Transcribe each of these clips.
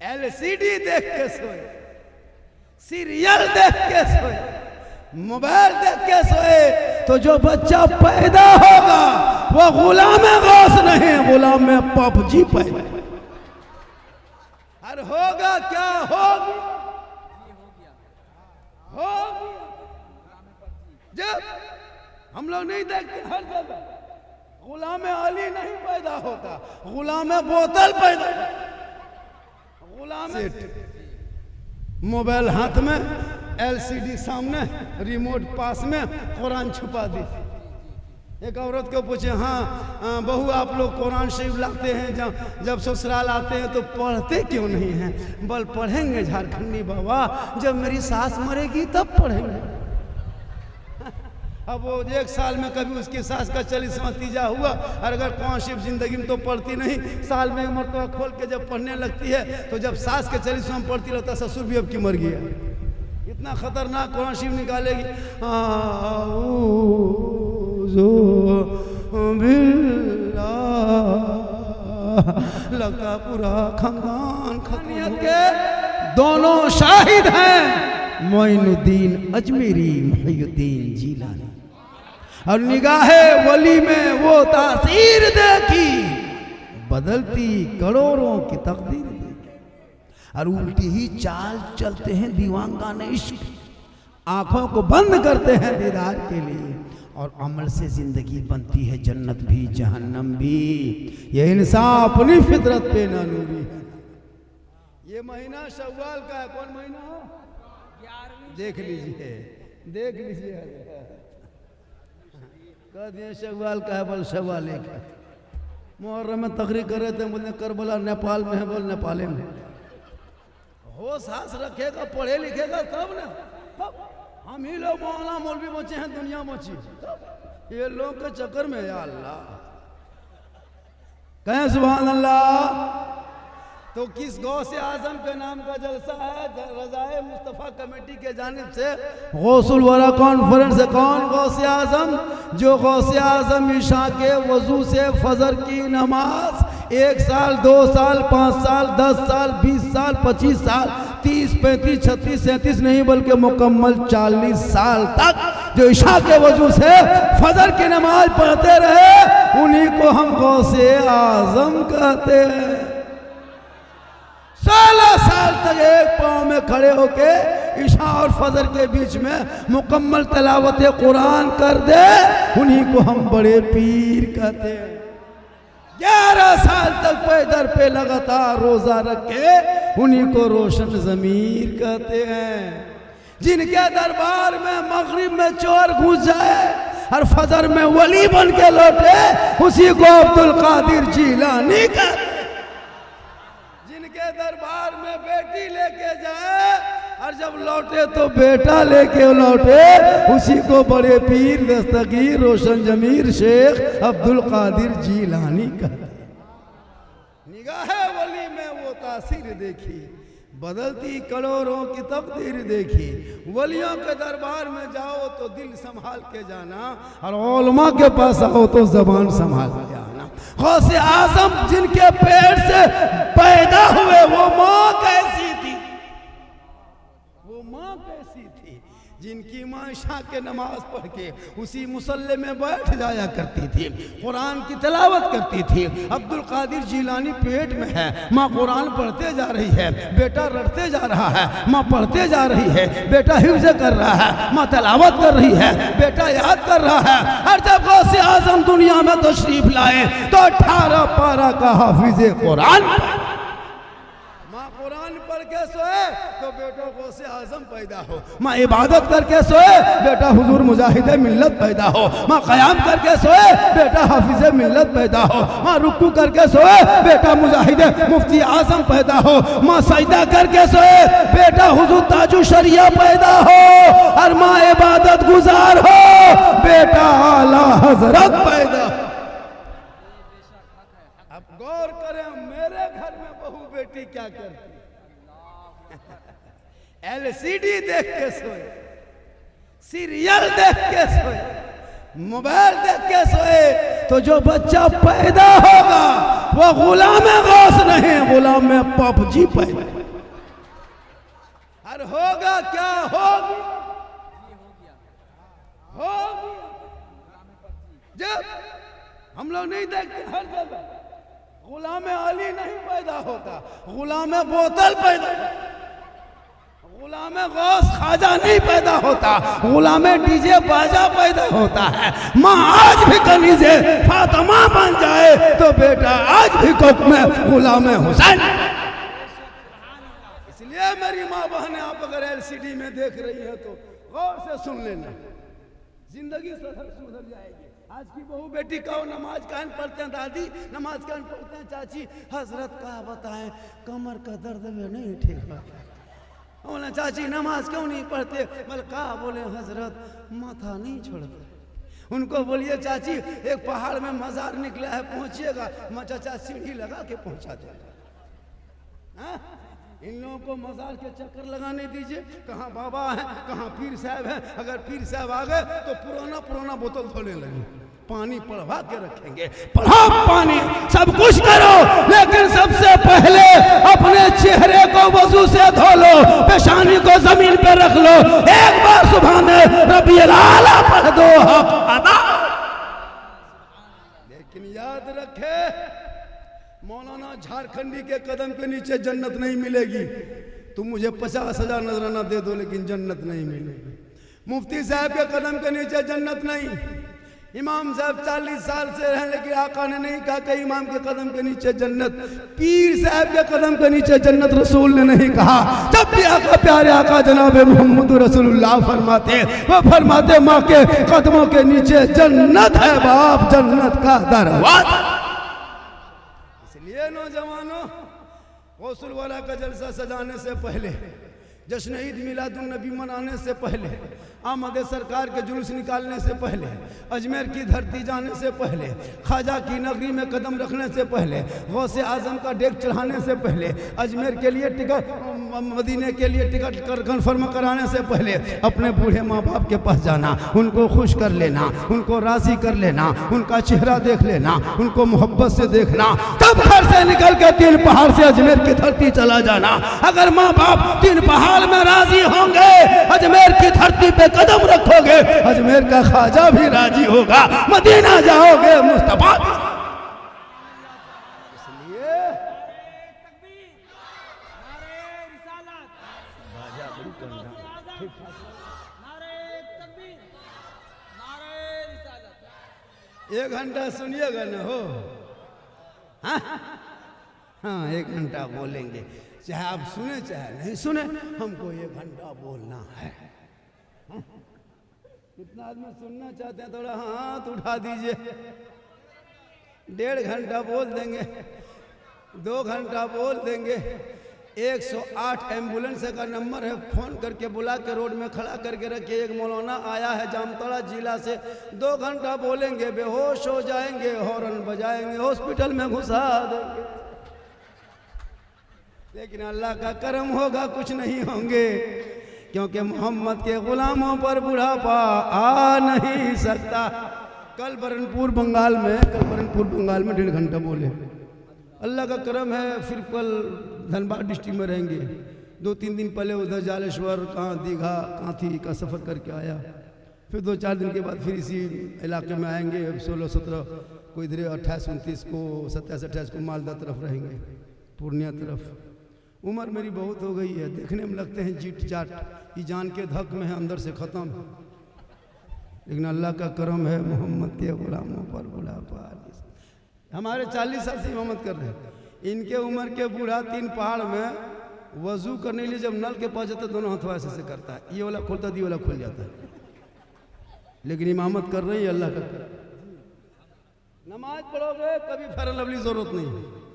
LCD देख के सोए, सीरियल देख के सोए, मोबाइल देख के सोए, तो जो बच्चा पैदा होगा वो गुलाम गौस नहीं, गुलाम पबजी पैदा। और होगा क्या? होगी जब हम लोग नहीं देखते हर जगह गुलाम अली नहीं पैदा होता, गुलाम बोतल पैदा, गुलाम मोबाइल हाथ में, एलसीडी सामने, रिमोट पास में, कुरान छुपा दी। एक औरत को पूछे, हाँ बहू आप लोग कुरान शरीफ लाते हैं, जब ससुराल आते हैं तो पढ़ते क्यों नहीं हैं? बल पढ़ेंगे झारखंडी बाबा, जब मेरी सास मरेगी तब पढ़ेंगे। अब वो 1 साल में कभी उसकी सास का 40वां तीजा हुआ, और अगर कुरान शरीफ जिंदगी में तो पढ़ती नहीं, साल में एक मरतबा खोल के जब पढ़ने लगती है, तो जब सास के 40वां में पढ़ती रहता, ससुर भी अब की मर गया। इतना खतरनाक कुरान शरीफ निकालेगी। लगता पूरा खानदान खतरियत के दोनों शाहिद हैं, मोइनुद्दीन अजमेरी, मुहियुद्दीन जीलानी। और निगाहे वली में वो तासीर देखी, बदलती करोड़ों की तकदीर देखी। और उल्टी ही चाल चलते हैं दीवानगाने इश्क, आंखों को बंद करते हैं दीदार के लिए, और अमल से जिंदगी बनती है जन्नत भी जहन्नम भी। ये इंसान अपनी फितरत पे ना नूरी है। ये महीना शव्वाल का है। कौन महीना? 11वीं। देख लीजिए, देख लीजिए, कह दिए शव्वाल का है, बल शव्वाल एक है। मुहर्रम में तकरीर कर रहे थे, बोले करबला नेपाल में है, बोल नेपाल में। होश हास रखेगा, पढ़े लिखेगा तब ना। हम ही लोग मौलाना मौलवी बचे हैं, दुनिया बची। ये लोग के चक्कर में, या अल्लाह कहें सुभान अल्लाह। तो किस गौसे आजम के नाम का जलसा है? रज़ाए मुस्तफ़ा कमेटी के जानिब से गौसुल वरा कॉन्फ्रेंस। कौन गौसे आजम? जो गौसे आजम ईशा के वजू से फजर की नमाज 1 साल, 2 साल, 5 साल, 10 साल, 20 साल, 25 साल, 30, 35, 36, 37 नहीं बल्कि मुकम्मल 40 साल तक जो ईशा के वजू से फजर की नमाज पढ़ते रहे, उन्हीं को हम गौसे आजम कहते हैं। 16 साल तक एक पांव में खड़े होके ईशा और फजर के बीच में मुकम्मल तलावत कुरान कर दे, उन्हीं को हम बड़े पीर कहते हैं। 11 साल तक पैदर पे लगातार रोजा रखे, उन्हीं को रोशन जमीर कहते हैं। जिनके दरबार में मगरिब में चोर घुस जाए और फजर में वली बन के लौटे, उसी को अब्दुल कादिर जीलानी कहते हैं। जिनके दरबार में बेटी लेके जाए और जब लौटे तो बेटा लेके लौटे, उसी को बड़े पीर दस्तगीर रोशन जमीर शेख अब्दुल कादिर जीलानी कहते हैं। निगाहे वली में वो तासीर देखी, बदलती करोड़ों की तकदीर देखी। वलियों के दरबार में जाओ तो दिल संभाल के जाना, और उलमा के पास आओ तो जबान संभाल के आना। गौसे आजम जिनके पेट से पैदा हुए, वो माँ कैसी थी? वो माँ कैसी थी? जिनकी माँ ईशा के नमाज पढ़ के उसी मुसल्ले में बैठ जाया करती थी, कुरान की तिलावत करती थी। अब्दुल कादिर जीलानी पेट में है, माँ कुरान पढ़ते जा रही है, बेटा रटते जा रहा है, माँ पढ़ते जा रही है, बेटा हिफ्ज कर रहा है, माँ तिलावत कर रही है, बेटा याद कर रहा है। और जब गौसे आजम दुनिया में तशरीफ लाए तो 18 पारा का हाफिज कुरान, माँ कुरान पढ़ के सोए तो बेटा गौसे आजम पैदा हो, माँ इबादत करके सोए बेटा हुजूर मुजाहिद मिल्लत पैदा हो, माँ क़याम करके सोए बेटा हाफिज मिल्लत पैदा हो, माँ रुकू करके सोए बेटा मुजाहिद मुफ्ती आजम पैदा हो, माँ सजदा करके सोए बेटा हुजूर ताजु शरिया पैदा हो, और माँ इबादत गुजार हो बेटा आला हजरत पैदा। अब गौर करें, मेरे घर में बहू बेटी क्या करती? एलसीडी देख के सोए, सीरियल देख के सोए, मोबाइल देख के सोए तो जो बच्चा पैदा होगा वो गुलाम गौस नहीं, गुलाम पबजी पैदा। और होगा क्या? होगी जब हम लोग नहीं देखते हर जगह गुलाम अली नहीं पैदा होता, गुलाम बोतल पैदा, गुलाम गौस खाजा नहीं पैदा होता, गुलाम डीजे बाजा पैदा होता है। माँ आज भी कनीज़े फातिमा बन जाए तो बेटा आज भी कोक में गुलाम हुसैन। इसलिए मेरी माँ बहनें, आप अगर एलसीडी में देख रही है तो गौर से सुन लेना, जिंदगी सुधर जाएगी। आज की बहू बेटी कहो नमाज कान पढ़ते हैं, दादी नमाज कान पढ़ते हैं, चाची हजरत का बताएं कमर का दर्द में नहीं ठीक है। बोले चाची नमाज क्यों नहीं पढ़ते? बोले कहा? बोले हजरत माथा नहीं छोड़ते। उनको बोलिए चाची एक पहाड़ में मजार निकला है, पहुंचिएगा। चाचा सीढ़ी लगा के पहुंचा दे। इन लोगों को मजार के चक्कर लगाने दीजिए। कहाँ बाबा है, कहाँ पीर साहब है। अगर पीर साहब आ गए तो पुराना बोतल धोने लगे, पानी पढ़वा के रखेंगे। पढ़ाओ पानी, सब कुछ करो, लेकिन सबसे पहले अपने चेहरे को वजू से धो लो, पेशानी को जमीन पे रख लो, एक बार सुभान रब्बियल आला पढ़ दो, हक अदा। लेकिन याद रखे मौलाना झारखंडी के कदम के नीचे जन्नत नहीं मिलेगी। तुम मुझे 50,000 नजराना दे दो लेकिन जन्नत नहीं मिलेगी। मुफ्ती साहब के कदम के नीचे जन्नत नहीं। इमाम साहब 40 साल से रहे लेकिन आका ने नहीं कहा कि इमाम के कदम के नीचे जन्नत। पीर साहब के कदम के नीचे जन्नत रसूल ने नहीं कहा। जब भी आका प्यारे आका जनाब मोहम्मद रसूलुल्लाह फरमाते, वो फरमाते माँ के कदमों के नीचे जन्नत है बाप, जन्नत का दरवाजा। इसलिए नौजवानों, गौसुल वाला का जलसा सजाने से पहले, जश्न ईद मिलादुन नबी मनाने से पहले, आमद सरकार के जुलूस निकालने से पहले, अजमेर की धरती जाने से पहले, ख्वाजा की नगरी में कदम रखने से पहले, गौसे आजम का डेग चढ़ाने से पहले, अजमेर के लिए टिकट, मदीने के लिए टिकट कन्फर्म कराने से पहले अपने बूढ़े माँ बाप के पास जाना, उनको खुश कर लेना, उनको राजी कर लेना, उनका चेहरा देख लेना, उनको मोहब्बत से देखना, तब घर से निकल के 3 पहाड़ से अजमेर की धरती चला जाना। अगर माँ बाप 3 पहाड़ में राजी होंगे, अजमेर की धरती पे कदम रखोगे, अजमेर का ख्वाजा भी राजी होगा, मदीना जाओगे मुस्तफा। इसलिए एक घंटा सुनिएगा ना हो। हाँ 1 घंटा बोलेंगे, चाहे आप सुने चाहे नहीं सुने, हमको 1 घंटा बोलना है। कितना आदमी सुनना चाहते हैं? थोड़ा हाथ उठा दीजिए। 1.5 घंटा बोल देंगे, 2 घंटा बोल देंगे। 108 एम्बुलेंस का नंबर है, फोन करके बुला के रोड में खड़ा करके रखिए। एक मौलाना आया है जामताड़ा जिला से, 2 घंटा बोलेंगे, बेहोश हो जाएंगे, हॉर्न बजाएंगे, हॉस्पिटल में घुसा देंगे। लेकिन अल्लाह का करम होगा, कुछ नहीं होंगे, क्योंकि मोहम्मद के गुलामों पर बुढ़ापा आ नहीं सकता। कल बरनपुर बंगाल में 1.5 घंटा बोले। अल्लाह का करम है, फिर कल धनबाद डिस्ट्रिक्ट में रहेंगे। 2-3 दिन पहले उधर जालेश्वर, कहाँ दीघा, कांथी का सफ़र करके आया। फिर 2-4 दिन के बाद फिर इसी इलाके में आएंगे। 16-17 को इधर, 28-29 को, 27-28 को मालदा तरफ रहेंगे, पूर्णिया तरफ। उम्र मेरी बहुत हो गई है, देखने में लगते हैं जीट जाट, ये जान के धक में है, अंदर से ख़त्म। लेकिन अल्लाह का करम है, मोहम्मद के गुलामों पर बुढ़ापा। हमारे 40 साल से इमामत कर रहे हैं, इनके उम्र के बूढ़ा 3 पहाड़ में वजू करने के लिए जब नल के पास जाता है, दोनों हाथों ऐसे करता है, ये वाला खोलता है, ये वाला खुल जाता है। लेकिन इमामत कर रही है अल्लाह का। नमाज पढ़ोगे कभी फेयर एंड लवली जरूरत नहीं है।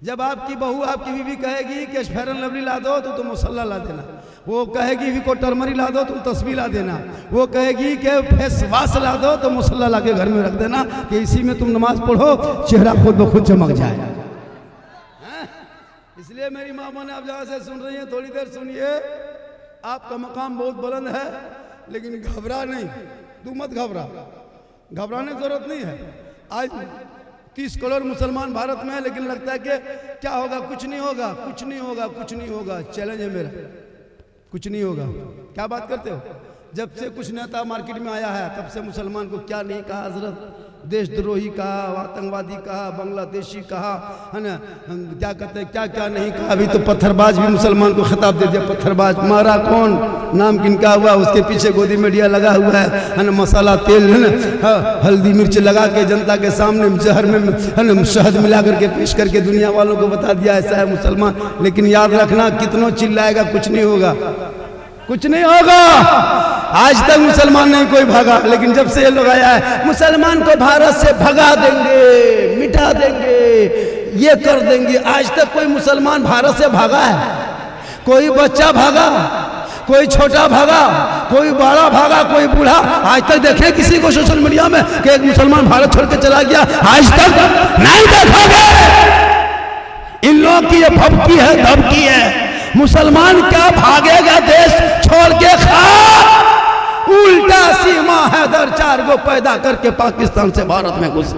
जब आपकी बहू, आपकी बीवी कहेगी कि फेयर एंड लवली ला दो, तो तुम मुसल्ला ला देना। वो कहेगी भी को टर्मरी ला दो, तुम तस्बीह ला देना। वो कहेगी कि फेस वाश ला दो, तो मुसल्ला ला के घर में रख देना कि इसी में तुम नमाज पढ़ो, चेहरा खुद ब खुद चमक जाए। इसलिए मेरी माँ बहन, आप जहाँ से सुन रही हैं, थोड़ी देर सुनिए। आपका मकाम बहुत बुलंद है, लेकिन घबरा नहीं, तू मत घबरा। घबराने की जरूरत नहीं है। आज 30 करोड़ मुसलमान भारत में है, लेकिन लगता है कि क्या होगा, कुछ नहीं होगा, कुछ नहीं होगा, कुछ नहीं होगा। चैलेंज है मेरा, कुछ नहीं होगा। क्या बात करते हो? जब से कुछ नेता मार्केट में आया है तब से मुसलमान को क्या नहीं कहा हजरत, देशद्रोही कहा, आतंकवादी कहा, बांग्लादेशी कहा, है ना, क्या कहते हैं, क्या क्या नहीं कहा। अभी तो पत्थरबाज भी मुसलमान को खिताब दे दिया, पत्थरबाज। मारा कौन, नाम किनका हुआ, उसके पीछे गोदी मीडिया लगा हुआ है ना, मसाला तेल है ना, हल्दी मिर्च लगा के जनता के सामने जहर में है ना शहद मिला करके पेश करके दुनिया वालों को बता दिया ऐसा है मुसलमान। लेकिन याद रखना, कितनों चिल्लाएगा, कुछ नहीं होगा, कुछ नहीं होगा। आज तक मुसलमान नहीं कोई भागा, लेकिन जब से ये लोग आया है, मुसलमान को भारत से भगा देंगे, मिटा देंगे, ये कर देंगे। आज तक कोई मुसलमान भारत से भागा है? कोई बच्चा भागा, कोई छोटा भागा, कोई बड़ा भागा, कोई बूढ़ा? आज तक देखे किसी को सोशल मीडिया में कि एक मुसलमान भारत छोड़ के चला गया? आज तक नहीं देखोगे। इन लोगों की ये भपकी है, धमकी है। मुसलमान क्या भागेगा देश छोड़ के? खा उल्टा सीमा हैदर 4 को पैदा करके पाकिस्तान से भारत में घुस,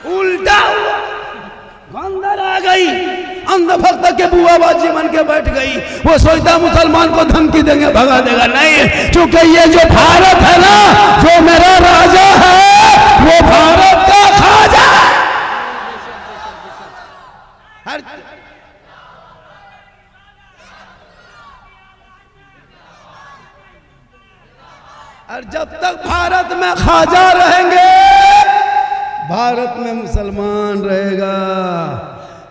उल्टा बंदर आ गई, अंधभक्त के बुआबाजी बन के बैठ गई। वो सोचता मुसलमान को धमकी देंगे, भगा देगा। नहीं, क्योंकि ये जो भारत है ना, जो मेरा राजा है, वो भारत का खाजा है। और जब तक भारत में खाजा रहेंगे, भारत में मुसलमान रहेगा।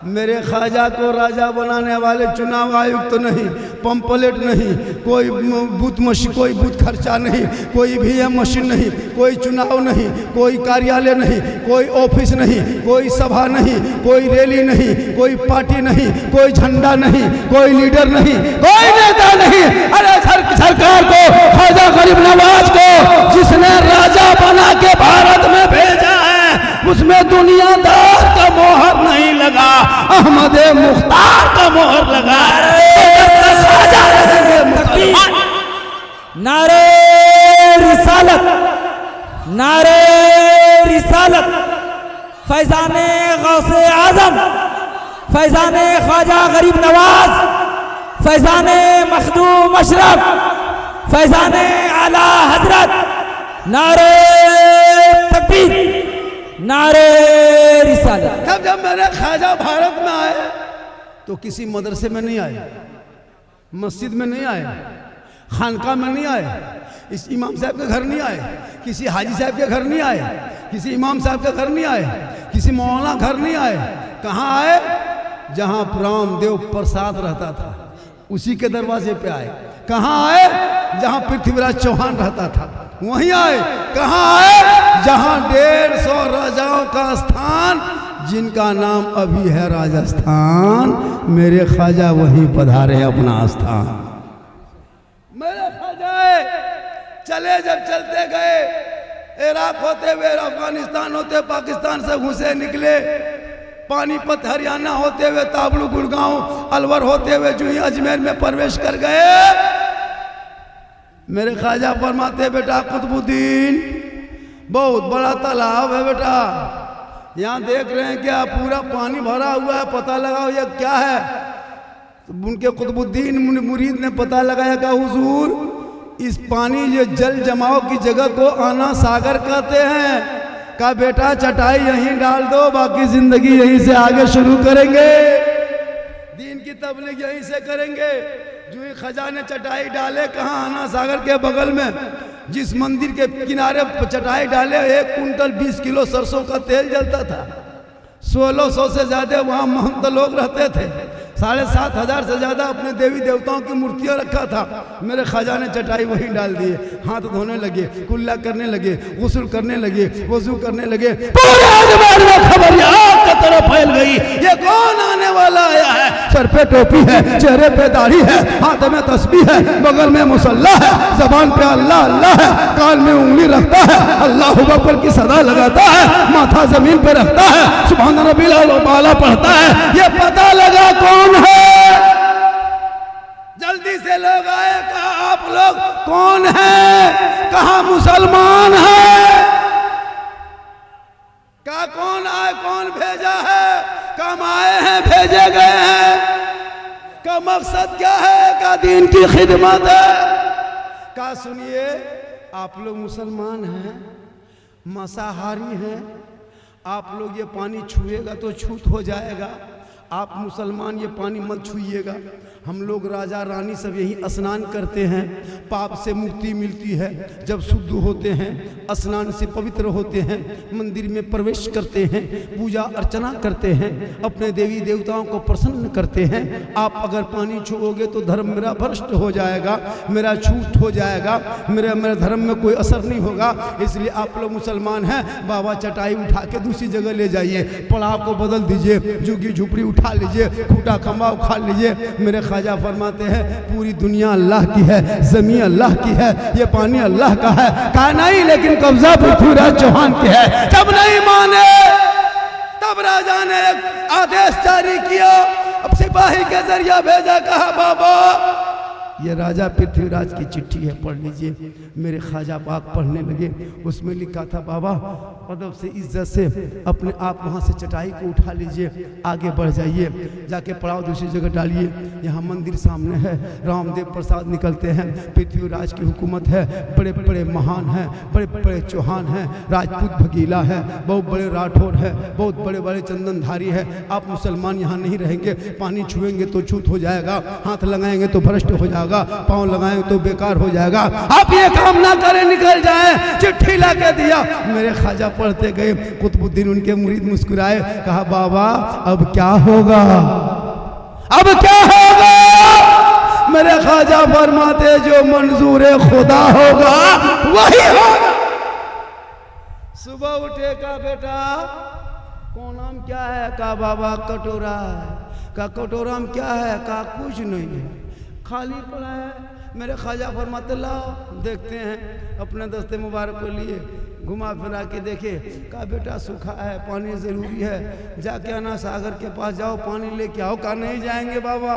मेरे ख्वाजा को राजा बनाने वाले चुनाव आयुक्त तो नहीं, पंपलेट नहीं, कोई बूथ मशीन, कोई बूथ खर्चा नहीं, कोई ईवीएम मशीन नहीं, कोई चुनाव नहीं, कोई कार्यालय नहीं, कोई ऑफिस नहीं, कोई सभा नहीं, कोई रैली नहीं, कोई पार्टी नहीं, कोई झंडा नहीं, कोई लीडर नहीं, कोई नेता नहीं। अरे सरकार को, ख्वाजा गरीब नवाज को जिसने राजा बना के भारत में भेजा है, उसमें दुनियादार का मोहर नहीं लगा, अहमद मुख्तार का मोहर लगा। नारे रिसालत, नारे रिसालत, फैजाने गौसे आजम, फैजाने ख्वाजा गरीब नवाज, फैजाने मखदूम अशरफ, फैजाने आला हजरत। नारे तकबीर, नारे रिसालत। जब मेरे ख्वाजा भारत में आए तो किसी मदरसे में नहीं आए, मस्जिद में नहीं आए, खानका में नहीं आए, इस इमाम साहब के घर नहीं आए, किसी हाजी साहब के घर नहीं आए, किसी इमाम साहब के घर नहीं आए, किसी मौलाना घर नहीं आए। कहाँ आए? जहाँ रामदेव प्रसाद रहता था, उसी के दरवाजे पे आए। कहाँ आए? जहाँ पृथ्वीराज चौहान रहता था, वहीं आए। कहाँ आए? जहाँ 150 राजाओं का स्थान, जिनका नाम अभी है राजस्थान, मेरे ख्वाजा वहीं पधारे अपना स्थान। मेरे ख्वाजा चले, जब चलते गए, इराक होते हुए, अफगानिस्तान होते, पाकिस्तान से घुसे निकले, पानीपत हरियाणा होते हुए, ताबलू गुड़गांव अलवर होते हुए जो ही अजमेर में प्रवेश कर गए, मेरे ख्वाजा फरमाते, बेटा कुतुबुद्दीन, बहुत बड़ा तालाब है बेटा, यहाँ देख रहे हैं क्या पूरा पानी भरा हुआ है, पता लगाओ ये क्या है। तो उनके कुतुबुद्दीन मुरीद ने पता लगाया कि हुजूर, इस पानी, ये जल जमाव की जगह को आना सागर कहते हैं। कहा बेटा चटाई यहीं डाल दो, बाकी जिंदगी यहीं से आगे शुरू करेंगे, दीन की तबलीग यहीं से करेंगे। जो ही ख्वाजा ने चटाई डाले, कहाँ? आना सागर के बगल में जिस मंदिर के किनारे चटाई डाले, 1 कुंटल 20 किलो सरसों का तेल जलता था। 1600 से ज्यादा वहाँ महंत लोग रहते थे। 7,500 से ज्यादा अपने देवी देवताओं की मूर्तियां रखा था। मेरे ख्वाजा ने चटाई वहीं डाल दिए, हाथ धोने लगे, कुल्ला करने लगे, गुस्ल करने लगे, वजू करने लगे। पूरे अजमेर में खबर आग की तरह फैल गई, ये कौन आने वाला आया है? सर पे टोपी है, चेहरे पे दाढ़ी है, हाथ में तस्बीह है, बगल में मुसल्ला है, जबान पे अल्लाह अल्लाह है, कान में उंगली रखता है, अल्लाह अकबर की सदा लगाता है, माथा जमीन पे रखता है, सुभान रब्बिल आला पढ़ता है। ये पता लगा कौन है? जल्दी से लोग आए, कहा आप लोग कौन हैं? कहा मुसलमान हैं। का मकसद क्या है? का दीन की खिदमत है। का सुनिए, आप लोग मुसलमान हैं, मांसाहारी हैं, आप लोग ये पानी छुएगा तो छूत हो जाएगा। आप मुसलमान ये पानी मत छुइएगा। हम लोग राजा रानी सब यही स्नान करते हैं, पाप से मुक्ति मिलती है। जब शुद्ध होते हैं, स्नान से पवित्र होते हैं, मंदिर में प्रवेश करते हैं, पूजा अर्चना करते हैं, अपने देवी देवताओं को प्रसन्न करते हैं। आप अगर पानी छुओगे तो धर्म मेरा भ्रष्ट हो जाएगा, मेरा छूट हो जाएगा, मेरे धर्म में कोई असर नहीं होगा। इसलिए आप लोग मुसलमान हैं, बाबा चटाई उठा के दूसरी जगह ले जाइए, पड़ाव को बदल दीजिए, झुग्गी झुपड़ी उठा लीजिए, खूटा खंबा उखा लीजिए। मेरे ख्वाजा फरमाते हैं पूरी दुनिया अल्लाह की है, जमीन अल्लाह की है, ये पानी अल्लाह का है। कहा नहीं, लेकिन कब्जा पृथ्वीराज चौहान की है। जब नहीं माने तब राजा ने एक आदेश जारी किया, अब सिपाही के जरिया भेजा, कहा बाबा ये राजा पृथ्वीराज की चिट्ठी है, पढ़ लीजिए। मेरे ख्वाजा पाक पढ़ने लगे, उसमें लिखा था बाबा अदब से इज्जत से अपने आप वहाँ से चटाई को उठा लीजिए, आगे बढ़ जाइए, जाके पड़ाव दूसरी जगह डालिए। यहाँ मंदिर सामने है, रामदेव प्रसाद निकलते हैं, पृथ्वीराज की हुकूमत है, बड़े बड़े महान हैं, बड़े बड़े चौहान हैं, राजपूत भगीला है, बहुत बड़े राठौर है, बहुत बड़े बड़े चंदनधारी है। आप मुसलमान यहाँ नहीं रहेंगे, पानी छुएंगे तो छूत हो जाएगा, हाथ लगाएंगे तो भ्रष्ट हो जाएगा, पाँव लगाएंगे तो बेकार हो जाएगा। आप ये काम ना करें, निकल जाएं। चिट्ठी ला के दिया। मेरे ख्वाजा पढ़ते गए, कुतुबुद्दीन उनके मुरीद मुस्कुराए, कहा बाबा अब क्या होगा, अब क्या होगा? मेरे ख्वाजा फरमाते जो मंजूर खुदा होगा वही होगा। सुबह उठे, का बेटा कौन नाम क्या है? का बाबा कटोरा है। का कटोरा में क्या है? का कुछ नहीं है, खाली पड़ा है। मेरे ख्वाजा फरमाते लाओ देखते हैं। अपने दस्ते मुबारक को लिए घुमा फिरा के देखे, कहा बेटा सूखा है, पानी ज़रूरी है, जाके आना सागर के पास जाओ, पानी लेके आओ। कहा नहीं जाएंगे बाबा,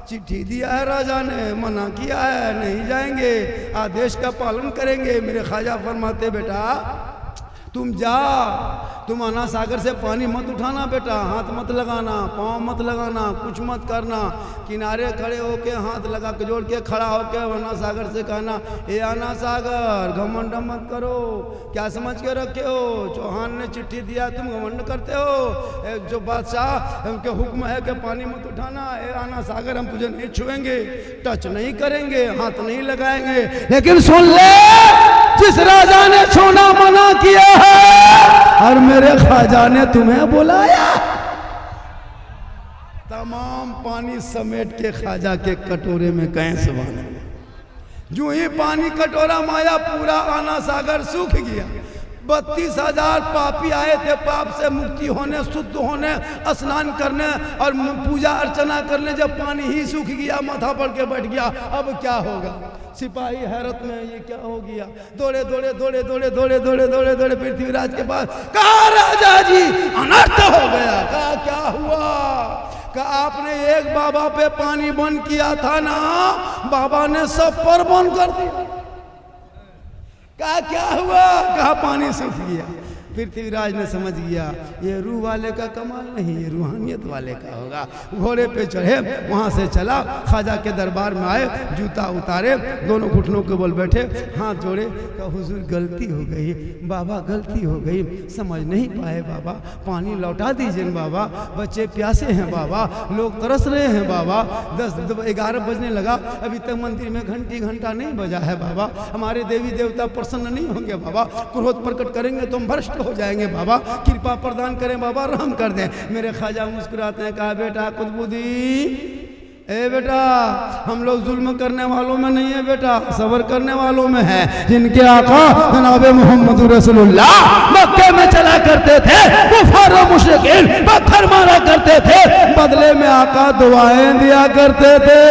चिट्ठी दिया है राजा ने, मना किया है, नहीं जाएंगे, आदेश का पालन करेंगे। मेरे ख्वाजा फरमाते बेटा तुम जा, तुम आना सागर से पानी मत उठाना बेटा, हाथ मत लगाना, पाँव मत लगाना, कुछ मत करना, किनारे खड़े होके हाथ लगा के जोड़ के खड़ा होके आना सागर से कहना ए आना सागर, घमंड मत करो। क्या समझ के रखे हो? चौहान ने चिट्ठी दिया, तुम घमंड करते हो। जो बादशाह उनके हुक्म है कि पानी मत उठाना, ए आना सागर हम तुझे नहीं छुएंगे, टच नहीं करेंगे, हाथ नहीं लगाएंगे। लेकिन सुन ले, जिस राजा ने छूना मना किया है और मेरे ख्वाजा ने तुम्हें बुलाया, तमाम पानी समेट के ख्वाजा के कटोरे में कैसे बांधा। जो ही पानी कटोरा माया, पूरा आना सागर सूख गया। 32,000 पापी आए थे पाप से मुक्ति होने, शुद्ध होने, स्नान करने और पूजा अर्चना करने। जब पानी ही सूख गया, माथा पड़ के बैठ गया, अब क्या होगा? सिपाही हैरत में, ये क्या हो गया? दौड़े दौड़े दौड़े दौड़े दौड़े दौड़े दौड़े दौड़े पृथ्वीराज के पास, कहा राजा जी अनर्थ हो गया। कहा क्या हुआ? कहा आपने एक बाबा पे पानी बंद किया था ना, बाबा ने सब पर बंद कर दिया। कहा क्या हुआ? कहा पानी सूख गया। पृथ्वीराज ने समझ गया ये रूह वाले का कमाल नहीं, ये रूहानियत वाले का होगा। घोड़े पे चढ़े, वहाँ से चला, ख्वाजा के दरबार में आए, जूता उतारे, दोनों घुटनों के बल बैठे, हाथ जोड़े, कहा हुजूर गलती हो गई बाबा, गलती हो गई, समझ नहीं पाए बाबा, पानी लौटा दीजिए बाबा, बच्चे प्यासे हैं बाबा, लोग तरस रहे हैं बाबा। 10-11 बजने लगा, अभी तक मंदिर में घंटा नहीं बजा है बाबा, हमारे देवी देवता प्रसन्न नहीं होंगे बाबा, क्रोध प्रकट करेंगे तो हम भ्रष्ट हो जाएंगे बाबा, कृपा प्रदान करें बाबा, रहम कर दें। मेरे ख्वाजा मुस्कुराते हैं, कहा बेटा कुतुबुद्दीन, ए बेटा हम लोग जुल्म करने वालों में नहीं है बेटा, सबर करने वालों में है। जिनके आका जनाब मोहम्मद रसूलुल्लाह मक्के में चला करते थे, कुफार और मुशरिकीन पत्थर मारा करते थे, बदले में आका दुआएं दिया करते थे।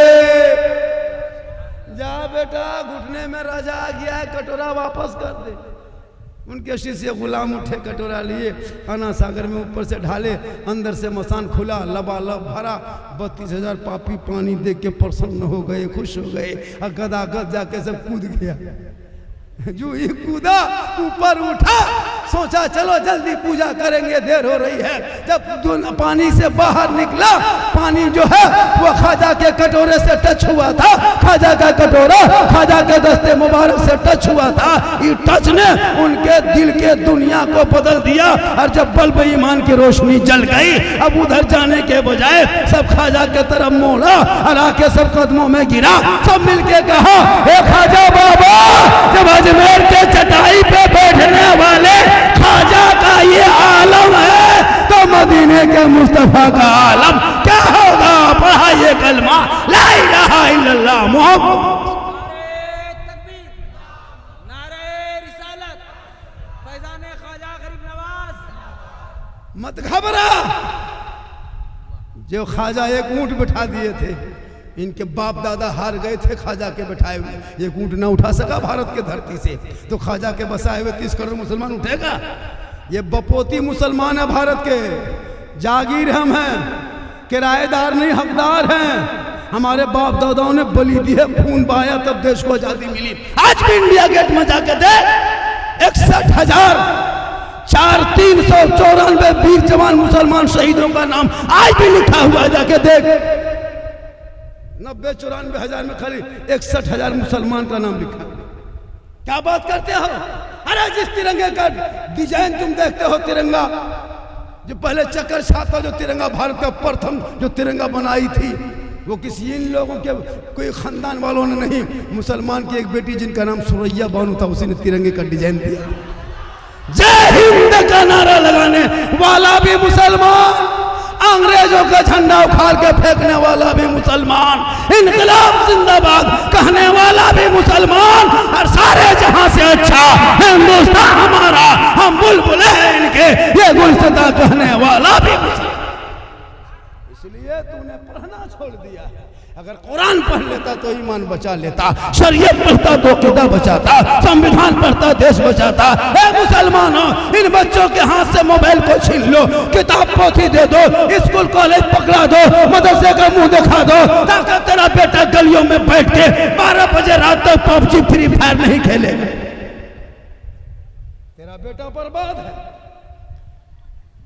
जा बेटा, घुटने में राजा आ गया है, कटोरा वापस कर दे। उनके शिष्य गुलाम उठे, कटोरा लिए, आना सागर में ऊपर से ढाले, अंदर से मसान खुला, लबालब भरा। 32,000 पापी पानी देख के प्रसन्न हो गए, खुश हो गए, और गदागद जाके सब कूद गया। जो ही कूदा ऊपर उठा, सोचा चलो जल्दी पूजा करेंगे, देर हो रही है। जब पानी से बाहर निकला, पानी जो है वो ख्वाजा के कटोरे से टच हुआ था। ख्वाजा का कटोरा ख्वाजा के दस्ते मुबारक से टच हुआ था। ये टच ने उनके दिल के दुनिया को बदल दिया। और जब बल्ब ईमान की रोशनी जल गई, अब उधर जाने के बजाय सब ख्वाजा के तरफ मोड़ा और आके सब कदमों में गिरा। सब मिलके कहा, हे ख्वाजा बाबा, जब अजमेर के चटाई पे बैठने वाले ख्वाजा का ये आलम है, तो मदीने के मुस्तफा का आलम क्या होगा? पढ़ाइए कलमा ला इलाहा इल्लल्लाह मुहम्मद। मत घबरा। जो ख्वाजा एक ऊंट बिठा दिए थे, इनके बाप दादा हार गए थे ख्वाजा के बैठाए हुए। एक ऊंट ना उठा सका भारत के धरती से, तो ख्वाजा के बसाए हुए 30 करोड़ मुसलमान उठेगा? ये बपोती मुसलमान है भारत के, जागीर हम हैं, किराएदार नहीं हकदार हैं। हमारे बाप दादाओं ने बलि दी है, खून बहाया, तब देश को आजादी मिली। आज भी इंडिया गेट में जाके देख, 61,394 वीर जवान मुसलमान शहीदों का नाम आज भी लिखा हुआ, जाके देख। 90-94 हजार में खाली 61,000 मुसलमान का नाम लिखा है। क्या बात करते हो? अरे जिस तिरंगे का डिजाइन तुम देखते हो, तिरंगा जो पहले चक्कर छाता, जो तिरंगा भारत का प्रथम जो तिरंगा बनाई थी, वो किसी इन लोगों के कोई खानदान वालों ने नहीं, मुसलमान की एक बेटी जिनका नाम सुरैया बानू था, उसी ने तिरंगे का डिजाइन दिया। जय हिंद का नारा लगाने वाला भी मुसलमान, अंग्रेजों का झंडा उखाड़ के फेंकने वाला भी मुसलमान, इनकलाब जिंदाबाद कहने वाला भी मुसलमान, और सारे जहां से अच्छा हिंदुस्तान हमारा, हम बुलबुल हैं इनके, ये गुलशता कहने वाला भी मुसलमान। इसलिए तूने पढ़ना छोड़ दिया है। अगर कुरान पढ़ लेता तो ईमान बचा लेता, शरीयत पढ़ता तो किताब बचाता, संविधान पढ़ता देश बचाता। ए मुसलमानों, इन बच्चों के हाथ से मोबाइल को छीन लो, किताब पोथी दे दो, स्कूल कॉलेज पकड़ा दो, मदरसे का मुंह दिखा दो, ताकि तेरा बेटा गलियों में बैठ के 12 बजे रात तक पबजी फ्री फायर नहीं खेलेगा। तेरा बेटा बर्बाद है।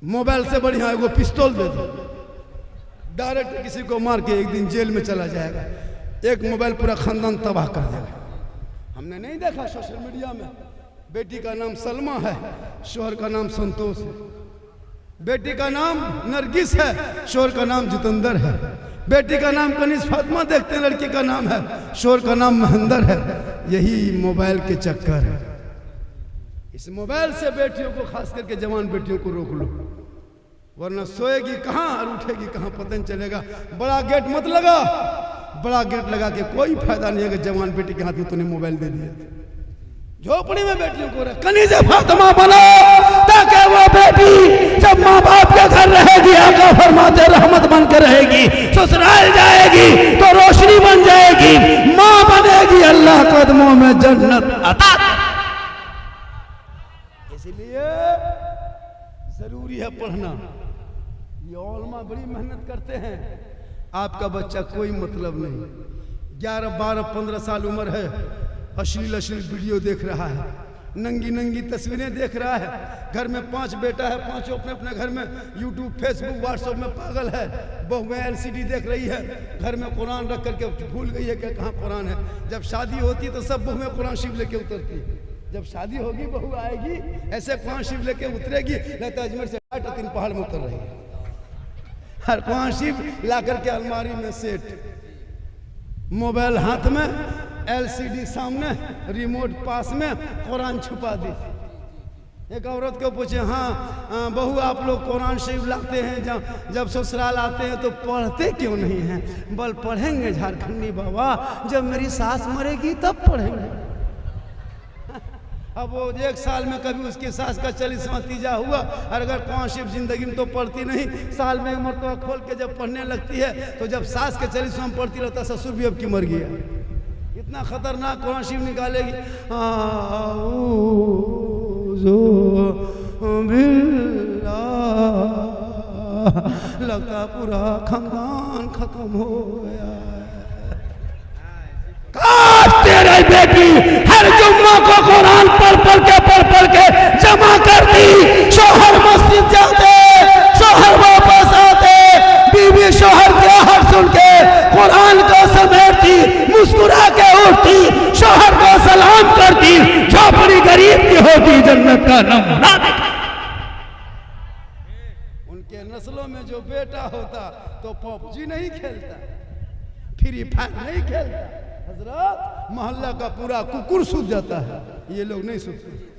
मोबाइल से बढ़िया है वो पिस्तौल दे दो, डायरेक्ट किसी को मार के एक दिन जेल में चला जाएगा। एक मोबाइल पूरा खानदान तबाह कर देगा। हमने नहीं देखा सोशल मीडिया में, बेटी का नाम सलमा है, शोहर का नाम संतोष है, बेटी का नाम नरगिस है, शोहर का नाम जितेंद्र है, बेटी का नाम कनिज फातिमा देखते हैं, लड़की का नाम है, शोहर का नाम महेंद्र है। यही मोबाइल के चक्कर है। इस मोबाइल से बेटियों को, खास करके जवान बेटियों को रोक लो, वरना सोएगी कहाँ और उठेगी कहाँ पता नहीं चलेगा। बड़ा गेट मत लगा, बड़ा गेट लगा के कोई फायदा नहीं है कि जवान बेटी के हाथ में तूने मोबाइल दे दिया। झोपड़ी में बेटियों को रख, कनीज फातिमा बनो, ताकि वो बेटी जब माँ बाप के घर रहेगी, आका फरमाते रहमत बन कर रहेगी, ससुराल जाएगी तो रोशनी बन जाएगी, माँ बनेगी अल्लाह कदमों में जन्नत अता। इसलिए जरूरी है पढ़ना। ये उलमा बड़ी मेहनत करते हैं। आपका बच्चा कोई मतलब नहीं, 11, 12, 15 साल उम्र है, अश्लील वीडियो देख रहा है, नंगी नंगी तस्वीरें देख रहा है। घर में 5 बेटा है, 5 अपने अपने घर में यूट्यूब, फेसबुक, व्हाट्सएप में पागल है। बहुएं LCD देख रही है, घर में कुरान रख करके भूल गई है कि कहाँ कुरान है। जब शादी होती तो सब बहुएं कुरान शिव लेके उतरती है। जब शादी होगी, बहू आएगी, ऐसे कुरान शिव लेके उतरेगी, लगता है अजमेर से 3 पहाड़ में उतर रही है। हर कुरान शिव ला करके अलमारी में सेट, मोबाइल हाथ में, LCD सामने, रिमोट पास में, कुरान छुपा दी। एक औरत को पूछे, हाँ बहू आप लोग कुरान शरीफ लाते हैं, जब ससुराल आते हैं तो पढ़ते क्यों नहीं हैं? बल पढ़ेंगे झारखंडी बाबा, जब मेरी सास मरेगी तब पढ़ेंगे। अब वो 1 साल में कभी उसकी सास का 40वां तीजा हुआ, और अगर कुरान शरीफ जिंदगी में तो पढ़ती नहीं, साल में एक मरतबा खोल के जब पढ़ने लगती है, तो जब सास के 40वां में पढ़ती रहता, ससुर भी अब की मर गया। इतना खतरनाक कुरान शरीफ निकालेगी। लगता पूरा खानदान खत्म हो गया। काश तेरे गई बेटी हर जुम्मा को कुरान पढ़ के जमा करती। शोहर मस्जिद जाते, शोहर वापस आते, बीवी शोहर के हर सुन के कुरान को समेटती, मुस्कुरा के उठती, शोहर को सलाम करती। झोपड़ी गरीब की होती, जन्नत का नमूना। उनके नस्लों में जो बेटा होता तो पबजी नहीं खेलता, फ्री फायर नहीं खेलता। हजरत मोहल्ला का पूरा कुकुर सूत जाता है, ये लोग नहीं सूते।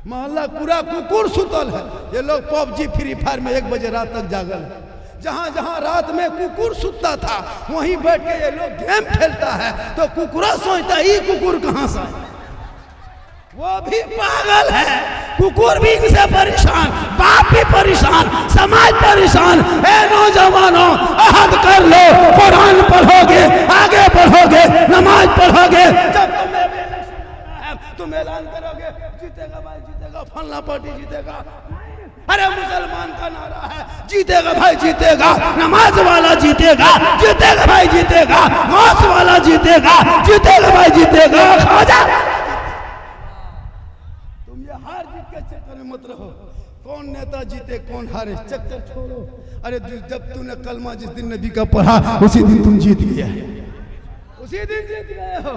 मोहल्ला पूरा कुकुर सुतल है, ये लोग पबजी फ्री फायर में 1 बजे रात तक जागल है। जहां जहां रात में कुकुर सुतता था वहीं बैठ के ये लोग गेम खेलता है। तो कुकुरा सोचता ये कुकुर कहां से, वो भी पागल है। कुकुर भी इनसे परेशान, बाप भी परेशान, समाज परेशान। ए नौजवानों, अहद कर लो, कुरान पढ़ोगे, आगे बढ़ोगे, नमाज पढ़ोगे। जब तुम ऐलान करोगे जीतेगा भाई जीतेगा, फलना पार्टी जीतेगा, अरे मुसलमान का नारा है जीतेगा भाई जीतेगा, नमाज वाला जीतेगा, जीतेगा भाई जीतेगा, गौस वाला जीतेगा, जीतेगा भाई जीतेगा, ख्वाजा। तुम ये हार जीत के चक्कर में मत रहो, कौन नेता जीते कौन हारे चक्कर छोड़ो। अरे जब तूने कलमा जिस दिन नबी का पढ़ा उसी दिन तुम जीत गए, उसी दिन जीत गए हो।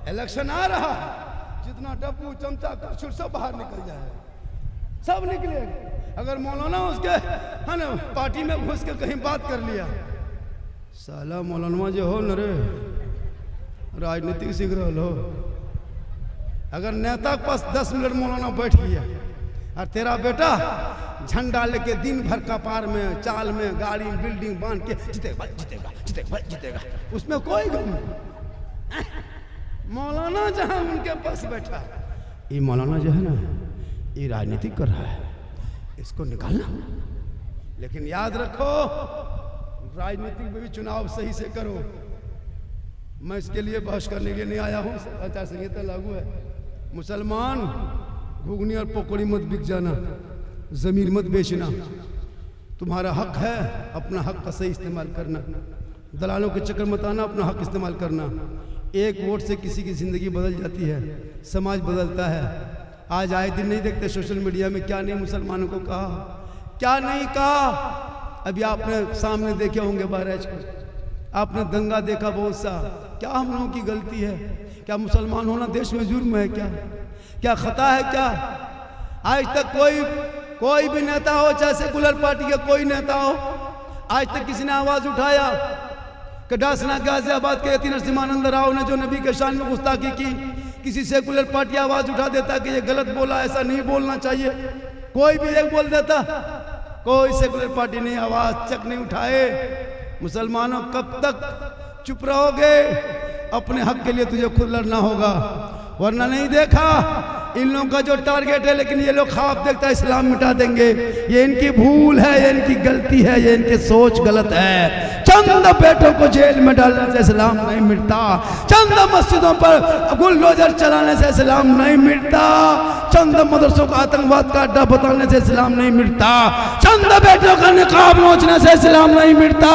इलेक्शन आ रहा, जितना डब्बू चमचा कचुर सब बाहर निकल जाए, सब निकलेगा। अगर मौलाना उसके है ना पार्टी में घुस के कहीं बात कर लिया, साला मौलाना जो हो न रे राजनीतिक सीख रहे हो। अगर नेता के पास 10 मिनट मौलाना बैठ गया और तेरा बेटा झंडा लेके दिन भर कपार में चाल में गाड़ी बिल्डिंग बांध के जीतेगा भाई जीतेगा, जीतेगा भाई जीतेगा, उसमें कोई गम नहीं। मौलाना जहां उनके पास बैठा, ये मौलाना जो है ना ये राजनीति कर रहा है, इसको निकालना। लेकिन याद रखो राजनीतिक में भी चुनाव सही से करो। मैं इसके लिए बहस करने के लिए नहीं आया हूँ, आचार संहिता लागू है। मुसलमान घुगनी और पकौड़ी मत बिक जाना, जमीन मत बेचना, तुम्हारा हक है, अपना हक का सही इस्तेमाल करना। दलालों के चक्कर मत आना, अपना हक इस्तेमाल करना। एक वोट से किसी की जिंदगी बदल जाती है, समाज बदलता है। आज आए दिन नहीं देखते सोशल मीडिया में क्या नहीं मुसलमानों को कहा, क्या नहीं कहा। अभी आपने सामने देखे होंगे बहराइच को, आपने दंगा देखा बहुत सा। क्या हम लोगों की गलती है? क्या मुसलमान होना देश में जुर्म है? क्या खता है? क्या आज तक कोई भी नेता हो, चाहे सेकुलर पार्टी का कोई नेता हो, आज तक किसी ने आवाज उठाया कि डासना गाजियाबाद के यतीम नरसिम्हानंद राव ने जो नबी के शान में गुस्ताखी की, किसी सेकुलर पार्टी आवाज उठा देता कि ये गलत बोला, ऐसा नहीं बोलना चाहिए, कोई भी एक बोल देता? कोई सेकुलर पार्टी ने आवाज चक नहीं उठाए। मुसलमानों कब तक चुप रहोगे? अपने हक के लिए तुझे खुद लड़ना होगा, वरना नहीं देखा इन लोगों का जो टारगेट है, लेकिन ये लोग ख्वाब देखता है इस्लाम मिटा देंगे। ये इनकी भूल है, ये इनकी गलती है, ये इनकी सोच गलत है। चंद बेटों को जेल में डालने से इस्लाम नहीं मिटता, चंद मस्जिदों पर बुलडोजर चलाने से इस्लाम नहीं मिटता, चंद मदरसों को आतंकवाद का अड्डा बताने से इस्लाम नहीं मिटता, चंद बेटों का निकाब नोचने से इस्लाम नहीं मिटता,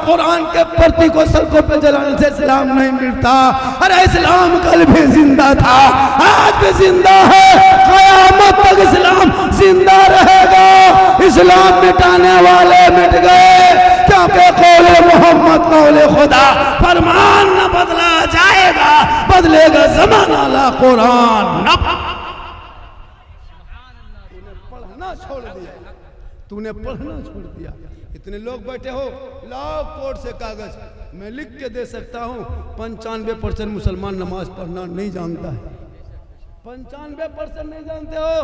कुरान के प्रति को सड़कों पे जलाने से इस्लाम नहीं मिटता। अरे इस्लाम कल भी जिंदा था, आज भी जिंदा है, क़यामत तक इस्लाम जिंदा रहेगा। इस्लाम मिटाने वाले मिट गए, क्योंकि कौले मोहम्मद कौले खुदा, फरमान न बदला जाएगा, बदलेगा ज़माना ला कुरान। पढ़ना छोड़ दिया, तूने पढ़ना छोड़ दिया। इतने लोग बैठे हो, लाओ कोर्ट से कागज, मैं लिख के दे सकता हूँ 95% मुसलमान नमाज पढ़ना नहीं जानता है। 95% नहीं जानते हो।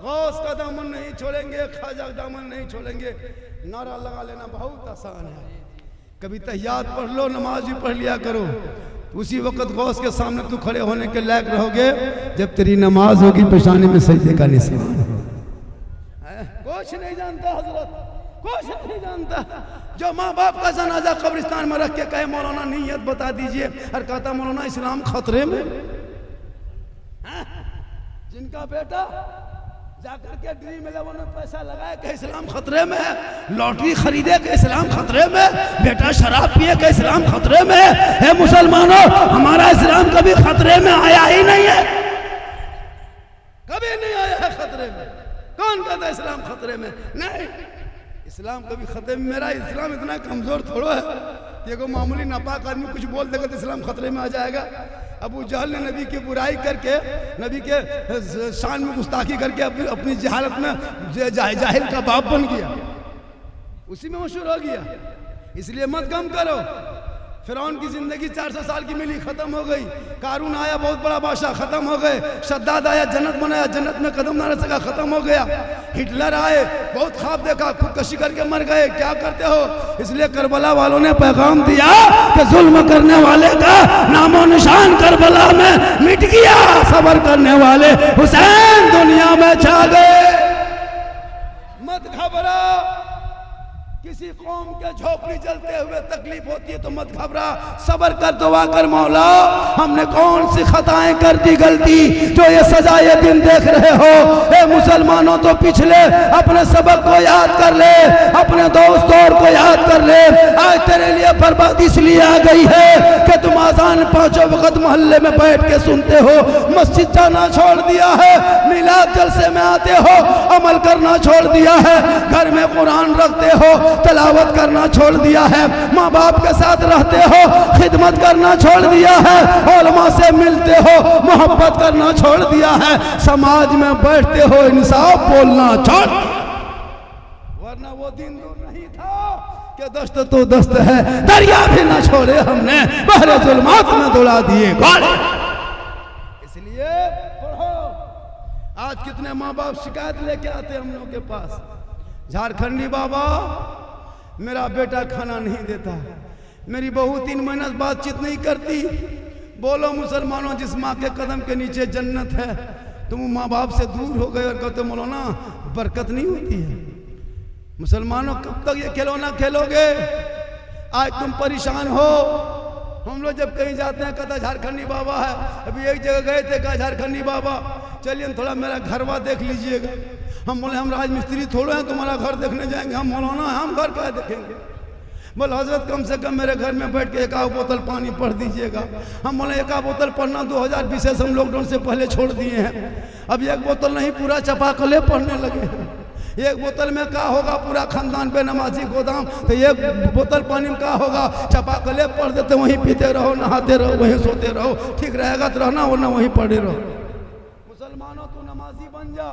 गौस का दामन नहीं छोड़ेंगे, ख्वाजा का दामन नहीं छोड़ेंगे। नारा लगा लेना बहुत आसान है, कभी तहियात पढ़ लो, नमाज भी पढ़ लिया करो। उसी वक्त गौस के सामने तू खड़े होने के लायक रहोगे जब तेरी नमाज होगी पेशानी में सजदे का निशान। कुछ नहीं जानता हजरत, कुछ नहीं जानता। जो माँ बाप का जनाजा कब्रिस्तान में रख के कहे मौलाना नीयत बता दीजिए, और कहता मौलाना इस्लाम खतरे में। जिनका बेटा जाकर के ड्रीम 11 में पैसा लगाए कि इस्लाम खतरे में है, लॉटरी खरीदे कि इस्लाम खतरे में, बेटा शराब पिए कि इस्लाम खतरे में है। मुसलमानों, हमारा इस्लाम कभी खतरे में आया ही नहीं है, कभी नहीं आया है खतरे में। कौन कहता है इस्लाम खतरे में? नहीं, इस्लाम कभी खतरे में, मेरा इस्लाम इतना कमजोर थोड़ा है कि को मामूली नापाक आदमी कुछ बोल देगा तो इस्लाम खतरे में आ जाएगा। अबू जहल ने नबी की बुराई करके, नबी के शान में गुस्ताखी करके अपनी जहालत में जाहिल का बाप बन गया, उसी में मशहूर हो गया। इसलिए मत गम करो। फिरौन की जिंदगी 400 साल की मिली, खत्म हो गई। कारून आया, बहुत बड़ा बादशाह, खत्म हो गए। शद्दाद आया, जन्नत बनाया, जन्नत में कदम ना रख सका, खत्म हो गया। हिटलर आए, बहुत ख्वाब देखा, खुदकशी करके मर गए। क्या करते हो? इसलिए करबला वालों ने पैगाम दिया कि जुल्म करने वाले का नामो निशान करबला में मिट गया, सबर करने वाले हुसैन दुनिया में छा गए। मत घबरा, किसी कौम के झोपड़ी जलते हुए तकलीफ होती है तो मत घबरा, सबर कर, दुआ कर, मौला हमने कौन सी खताएं कर दी गलती जो ये सजा ये दिन देख रहे हो। ए मुसलमानों, तो पिछले अपने सबक को याद कर ले, अपने दोस्त और को याद कर ले। आज तेरे लिए बर्बादी इसलिए आ गई है कि तुम आजान 5 वक्त मोहल्ले में बैठ के सुनते हो, मस्जिद जाना छोड़ दिया है, मिलाद जलसे में आते हो, अमल करना छोड़ दिया है, घर में कुरान रखते हो, तलावत करना छोड़ दिया है, माँ बाप के साथ रहते हो, खिदमत करना छोड़ दिया है, उलमा से मिलते हो, मोहब्बत करना छोड़ दिया है, समाज में बैठते हो, इंसाफ बोलना छोड़, वरना वो दिन दूर नहीं था कि दस्त तो दस्त है, दरिया भी ना छोड़े हमने, बहरे जुल्मात में दौड़ा दिए घोड़े। इसलिए पढ़ो। आज कितने माँ बाप शिकायत लेके आते हम लोग के पास, झारखंडी बाबा मेरा बेटा खाना नहीं देता, मेरी बहू 3 महीने बातचीत नहीं करती। बोलो मुसलमानों, जिस माँ के कदम के नीचे जन्नत है, तुम माँ बाप से दूर हो गए और कहते मौलाना बरकत नहीं होती है। मुसलमानों, कब तक ये खिलौना खेलोगे? आज तुम परेशान हो। हम लोग जब कहीं जाते हैं कहता झारखंडी बाबा है। अभी एक जगह गए थे, कहा झारखंडी बाबा चलिए थोड़ा मेरा घरवा देख लीजिएगा। हम बोले हम राजमिस्त्री थोड़े हैं तुम्हारा घर देखने जाएंगे। हम मौलाना हैं, हम घर क्या देखेंगे? बोले हजरत कम से कम मेरे घर में बैठ के 1 बोतल पानी पढ़ दीजिएगा। हम बोले 1 बोतल पढ़ना 2020 हम लॉकडाउन से पहले छोड़ दिए हैं। अब 1 बोतल नहीं, पूरा चपाकले पढ़ने लगे हैं। 1 बोतल में क्या होगा? पूरा खानदान पे नमाजी गोदाम। तो 1 बोतल पानी में क्या होगा? चपाकले पढ़ देते, वहीं पीते रहो, नहाते रहो, वहीं सोते रहो, ठीक रहेगा तो रहना, वरना वहीं पड़े रहो। मुसलमानों, तू नमाजी बन जा।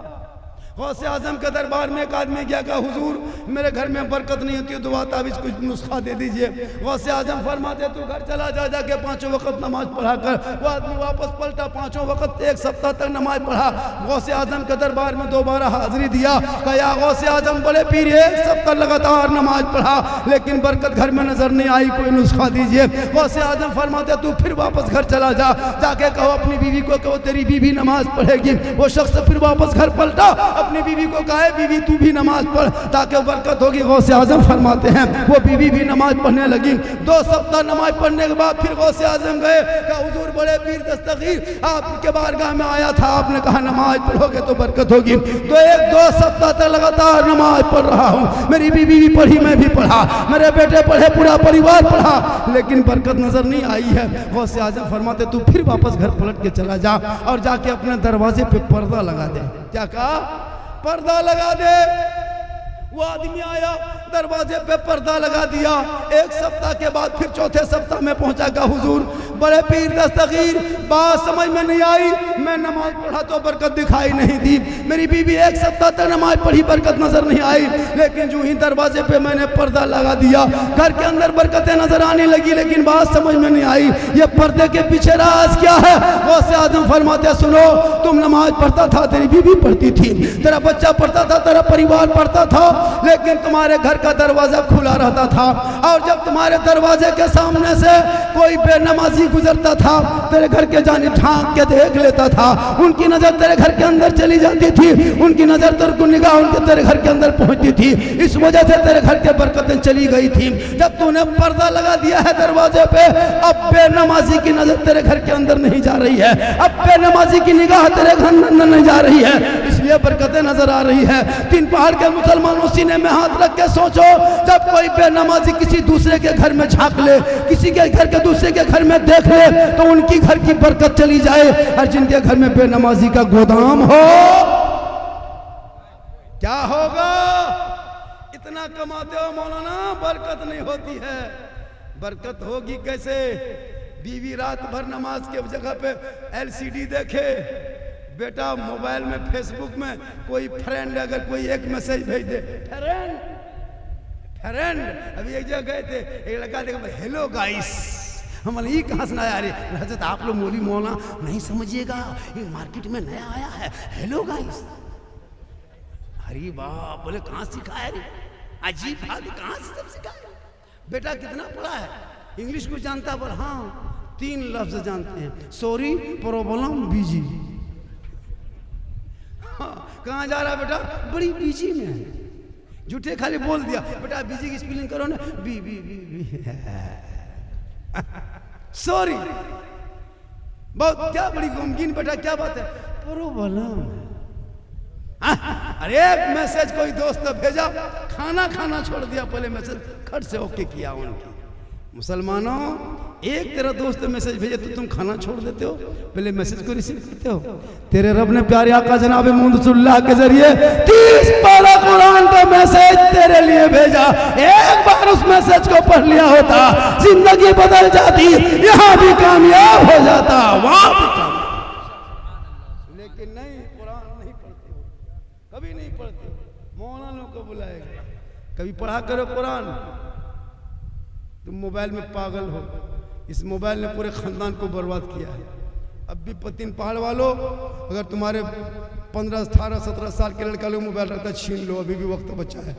गौसे आजम के दरबार में एक आदमी गया, कहा हुजूर मेरे घर में बरकत नहीं होती, दुआ तावीज़ कुछ नुस्खा दे दीजिए। गौसे आजम फरमाते तू घर चला जा, जाके 5 वक्त नमाज पढ़ा कर। वो आदमी वापस पलटा, 5 वक्त 1 सप्ताह तक नमाज पढ़ा। गौसे आजम के दरबार में दोबारा हाजिरी दिया, कहा गौसे आजम बड़े पीर 1 सप्ताह लगातार नमाज पढ़ा लेकिन बरकत घर में नजर नहीं आई, कोई नुस्खा दीजिए। गौसे आजम फरमाते तू फिर वापस घर चला जा, जाके कहो अपनी बीवी को, कहो तेरी बीवी नमाज पढ़ेगी। वो शख्स फिर वापस घर पलटा, अपनी बीवी को कहा बीवी तू भी नमाज पढ़ ताकि बरकत होगी। गौसे आजम फरमाते हैं वो बीवी भी नमाज पढ़ने लगी। 2 सप्ताह नमाज पढ़ने के बाद फिर गौसे आजम गए, कहा हुजूर बड़े पीर दस्तगीर आपके बारगाह में आया था, आपने कहा नमाज पढ़ोगे तो बरकत होगी। तो 1-2 सप्ताह तक लगातार नमाज पढ़ रहा हूँ, मेरी बीवी भी पढ़ी, मैं भी पढ़ा, मेरे बेटे पढ़े, पूरा परिवार पढ़ा, लेकिन बरकत नजर नहीं आई है। गौसे आजम फरमाते तू फिर वापस घर पलट के चला जा और जाके अपने दरवाजे पे पर्दा लगा दे। क्या कहा? पर्दा लगा दे। वो आदमी आया, दरवाजे पे पर्दा लगा दिया। 1 सप्ताह के बाद फिर 4थे सप्ताह में पहुंचा, का हुजूर बड़े पीर दस्तगीर बात समझ में नहीं आई, मैं नमाज पढ़ा तो बरकत दिखाई नहीं दी, मेरी बीवी 1 सप्ताह तक नमाज पढ़ी, बरकत नजर नहीं आई, लेकिन जो ही दरवाजे पे मैंने पर्दा लगा दिया घर के अंदर बरकतें नजर आने लगी, लेकिन बात समझ में नहीं आई ये पर्दे के पीछे राज क्या है। गौसे आजम फरमाते सुनो, तुम नमाज पढ़ता था, तेरी बीवी पढ़ती थी, तेरा बच्चा पढ़ता था, तेरा परिवार पढ़ता था, लेकिन तुम्हारे घर का दरवाजा खुला रहता था और जब तुम्हारे दरवाजे के सामने से कोई बेनमाजी गुजरता था तेरे घर के जानिब झांक के देख लेता था, उनकी नजर तेरे घर के अंदर चली जाती थी, उनकी नजर तेरे को निगाह उनके तेरे घर के अंदर पहुंचती थी, इस वजह से तेरे घर के बरकतें चली गई थी। जब तूने पर्दा लगा दिया है दरवाजे पे, अब बेनमाजी की नजर तेरे घर के अंदर नहीं जा रही है, अब बेनमाजी की निगाह तेरे घर अंदर नहीं जा रही है। ये बरकतें नजर आ रही है। तीन पहाड़ के मुसलमानों सीने में हाथ रख के सोचो, जब कोई बेनमाजी किसी दूसरे के घर में झांक ले, किसी के घर के दूसरे के घर में देख ले, तो उनकी घर की बरकत चली जाए। और जिनके घर में बेनमाजी का गोदाम हो, क्या होगा? इतना कमाते हो मौलाना, बरकत नहीं होती है। बरकत होगी कैसे? बीवी रात भर नमाज के जगह पे LCD देखे, बेटा मोबाइल में फेसबुक में कोई फ्रेंड अगर कोई एक मैसेज भेज दे, फ्रेंड फ्रेंड। अभी एक जगह गए थे, एक लड़का देखा, हेलो गाइस। हम ये कहाँ सुनाया? अरे हजरत आप लोग मौलवी मौलाना नहीं समझिएगा, ये मार्केट में नया आया है, हेलो गाइस। अरे बाप, बोले कहाँ सिखाया रे? अजीब बात, कहाँ से सब सिखाया? बेटा कितना पढ़ा है? इंग्लिश को जानता? बोल हाँ 3 लफ्ज जानते हैं, सॉरी, प्रॉब्लम, बिजी। हाँ, कहाँ जा रहा बेटा? बड़ी बिजी में है। झूठे खाली बोल दिया। बेटा बिजी की स्पेलिंग करो ना, B B B B sorry. बहुत क्या बड़ी गमगीन बेटा, क्या बात है? प्रॉब्लम। अरे एक मैसेज कोई दोस्त भेजा, खाना खाना छोड़ दिया, पहले मैसेज खट से ओके किया उनकी। मुसलमानों, एक तेरा दोस्त मैसेज भेजे तो तुम खाना छोड़ देते हो, पहले मैसेज को रिसीव करते हो। तेरे रब ने प्यारे आका जनाब मुहम्मद के जरिए 30 पारा कुरान का मैसेज तेरे लिए भेजा। एक बार उस मैसेज को पढ़ लिया होता, जिंदगी बदल जाती, यहाँ भी कामयाब हो जाता, वहां भी कामयाब। लेकिन नहीं, कुरान नहीं पढ़ते हो, कभी नहीं पढ़ते हो। मौलाना को बुलाएगा, कभी पढ़ा करो कुरान। तुम मोबाइल में पागल हो। इस मोबाइल ने पूरे खानदान को बर्बाद किया है। अब भी तीन पहाड़ वालों, अगर तुम्हारे 15, 18, 17 साल के लड़का लोग मोबाइल रखता, छीन लो, अभी भी वक्त बचा है।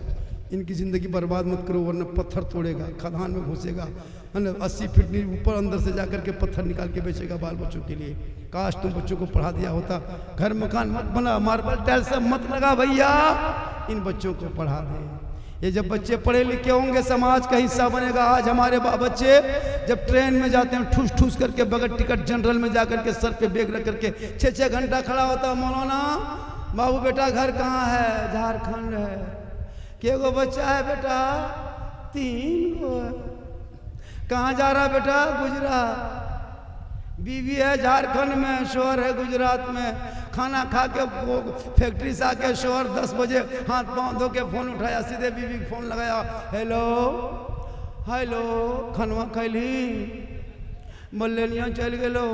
इनकी ज़िंदगी बर्बाद मत करो, वरना पत्थर तोड़ेगा, खदान में घुसेगा, है ना, 80 फीट ऊपर अंदर से जाकर के पत्थर निकाल के बेचेगा बाल बच्चों के लिए। काश तुम बच्चों को पढ़ा दिया होता। घर मकान मत बना, मार्बल टाइल सब मत लगा भैया, इन बच्चों को पढ़ा दे। ये जब बच्चे पढ़े लिखे होंगे, समाज का हिस्सा बनेगा। आज हमारे बच्चे जब ट्रेन में जाते हैं, ठूस ठूस करके बगैर टिकट जनरल में जाकर के सर पे बैग रख करके 6-6 घंटा खड़ा होता है। मौलाना बाबू बेटा घर कहाँ है? झारखंड है। के गो बच्चा है बेटा? 3 गो है। कहाँ जा रहा बेटा? गुजरात। बीवी है झारखंड में, शोहर है गुजरात में। खाना खा के फैक्ट्री से आके शोहर 10 बजे हाथ पाँव धो के फोन उठाया, सीधे बीवी को फोन लगाया, हेलो हेलो, खानवा खैली? बोले नहीं, चल गेलो,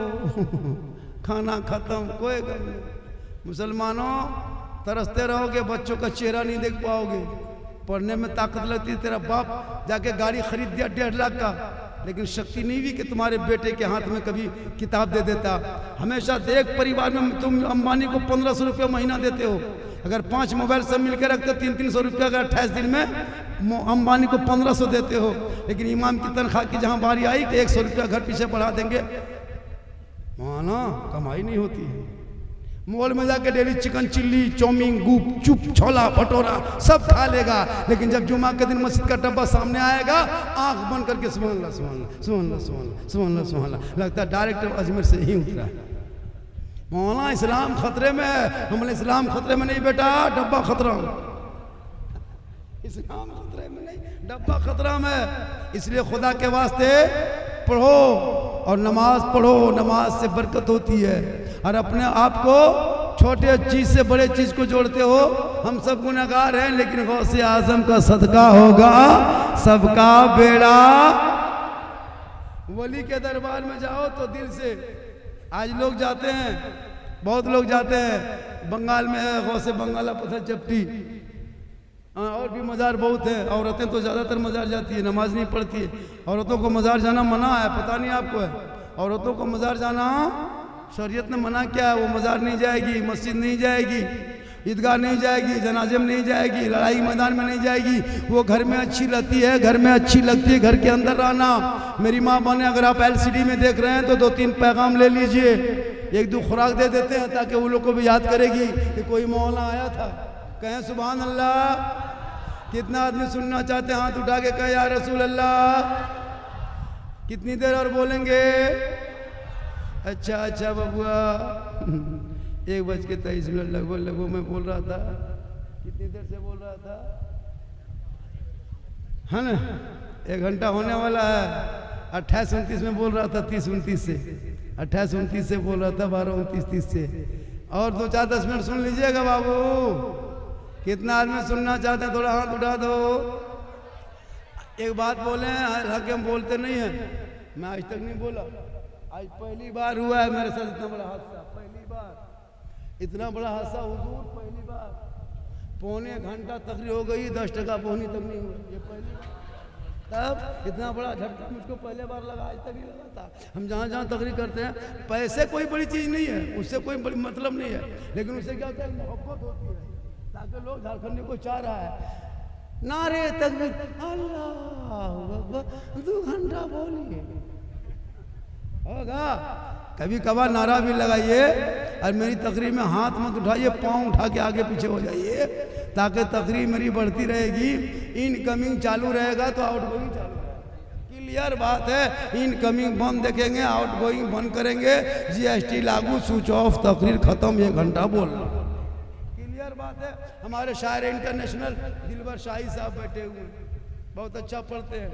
खाना खत्म, कोई गम नहीं। मुसलमानों, तरसते रहोगे, बच्चों का चेहरा नहीं देख पाओगे। पढ़ने में ताकत लगती है, तेरा बाप जाके गाड़ी खरीद दिया 1.5 लाख का, लेकिन शक्ति नहीं हुई कि तुम्हारे बेटे के हाथ में कभी किताब दे देता। हमेशा एक परिवार में तुम अंबानी को 1500 रुपये महीना देते हो। अगर 5 मोबाइल सब मिलकर रखते हो, 300-300 रुपया, अगर 28 दिन में अंबानी को 1500 देते हो। लेकिन इमाम की तनख्वाह की जहाँ बारी आई कि 100 रुपया घर पीछे बढ़ा देंगे, माना कमाई नहीं होती है। मॉल में जाके डेली चिकन चिल्ली, चाउमीन, गुपचुप, छोला भटूरा सब खा लेगा, लेकिन जब जुमा के दिन मस्जिद का डब्बा सामने आएगा, आंख बंद करके सुभान अल्लाह सुभान अल्लाह सुभान अल्लाह सुभान अल्लाह सुभान अल्लाह सुभान अल्लाह, लगता है डायरेक्टर अजमेर से ही उतरा है। मौलाना इस्लाम खतरे में है। हमने इस्लाम खतरे में नहीं बेटा, डब्बा खतरा में। इस्लाम खतरे में नहीं, डब्बा खतरा में। इसलिए खुदा के वास्ते पढ़ो और नमाज पढ़ो, नमाज से बरकत होती है। और अपने आप को छोटे चीज से बड़े चीज को जोड़ते हो। हम सब गुनहगार हैं, लेकिन गौसे आजम का सदका होगा सबका बेड़ा। वली के दरबार में जाओ तो दिल से। आज लोग जाते हैं, बहुत लोग जाते हैं, बंगाल में है गौसे बंगाला पत्थर चपटी, और भी मज़ार बहुत है। औरतें तो ज़्यादातर मज़ार जाती है, नमाज नहीं पढ़ती है। औरतों को मज़ार जाना मना है, पता नहीं आपको है? औरतों को मज़ार जाना शरीयत ने मना किया है। वो मज़ार नहीं जाएगी, मस्जिद नहीं जाएगी, ईदगाह नहीं जाएगी, जनाजे में नहीं जाएगी, लड़ाई मैदान में नहीं जाएगी। वो घर में अच्छी लगती है, घर में अच्छी लगती है, घर के अंदर रहना। मेरी माँ बने, अगर आप LCD में देख रहे हैं तो 2-3 पैगाम ले लीजिए, 1-2 खुराक दे देते हैं, ताकि वो लोग को भी याद करेगी कि कोई मौलाना आया था। कहें सुभान अल्लाह। कितना आदमी सुनना चाहते हैं? हाथ उठा के कहे या रसूल अल्लाह। कितनी देर और बोलेंगे? अच्छा बबुआ, 1:23 लगभग मैं बोल रहा था। कितनी देर से बोल रहा था, है ना? 1 घंटा होने वाला है। 28-29 में बोल रहा था, 30-29 से 28-29 से बोल रहा था, 12-29-30 से। और 2-4-10 मिनट सुन लीजिएगा बाबू। कितना आदमी सुनना चाहते हैं? थोड़ा हाथ उठा दो। एक बात बोले, हालांकि हम बोलते नहीं हैं, मैं आज तक नहीं बोला, आज पहली बार हुआ है मेरे साथ इतना बड़ा हादसा। पहली बार इतना बड़ा हादसा हुजूर, पहली बार। 1.25 घंटा तकरीर हो गई, 10% पौनी तक नहीं हुई, ये पहली बार। तब इतना बड़ा झटका मुझको पहले बार लगा, आज तक नहीं लगा था। हम जहाँ जहाँ तकरीर करते हैं, पैसे कोई बड़ी चीज़ नहीं है, उससे कोई बड़ी मतलब नहीं है, लेकिन उससे क्या होता है, मोहब्बत होती है। ताकि लोग झारखंड को चाह रहा है, नारे तकबीर, अल्लाह अकबर, 2 घंटा बोलिए, होगा। कभी कभार नारा भी लगाइए, और मेरी तकरीर में हाथ मत उठाइए, पाँव उठा के आगे पीछे हो जाइए, ताकि तकरीर मेरी बढ़ती रहेगी। इनकमिंग चालू रहेगा तो आउटगोइंग चालू रहेगा। क्लियर बात है। इनकमिंग बंद देखेंगे, आउटगोइंग बंद करेंगे, GST लागू, स्विच ऑफ, तकरीर खत्म, 1 घंटा बोलना। क्लियर बात है। हमारे शायर इंटरनेशनल दिलबर शाही साहब बैठे हुए हैं, बहुत अच्छा पढ़ते हैं।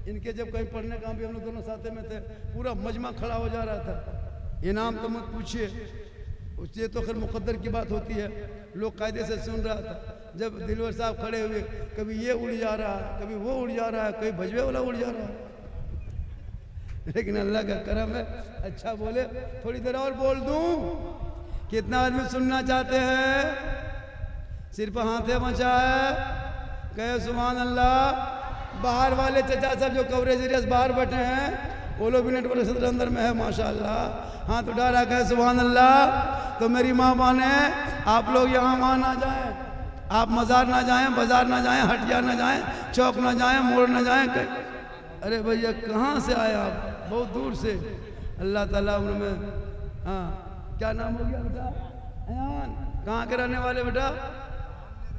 इनके जब कहीं पढ़ने का भी हम लोग दोनों साथ में थे, पूरा मजमा खड़ा हो जा रहा था। इनाम तो मत पूछिए, उससे तो खैर मुकद्दर की बात होती है, लोग कायदे से सुन रहा था। जब दिलवर साहब खड़े हुए, कभी ये उड़ जा रहा है, कभी वो उड़ जा रहा है, कभी भजवे वाला उड़ जा रहा है। लेकिन अल्लाह का करम है, अच्छा बोले, थोड़ी देर और बोल दूं। कितना आदमी सुनना चाहते हैं? सिर्फ हाथे मचा है, कहे सुभान अल्लाह। बाहर वाले चचा सब जो कवरेज एरिया बाहर बैठे हैं, वो लोग भी नेटवर्क सदर अंदर में है, माशाअल्लाह, हाथ उठा रखा है, सुभान अल्लाह। तो मेरी माँ बहने, आप लोग यहाँ वहाँ ना जाएं, आप मज़ार ना जाएं, बाजार ना जाएं, हटिया ना जाएं, चौक ना जाएं, मोड़ ना जाएं। अरे भैया कहाँ से आए आप? बहुत दूर से। अल्लाह ताला उनमें, हाँ, क्या नाम हो गया बेटा? अयान। कहाँ के रहने वाले बेटा?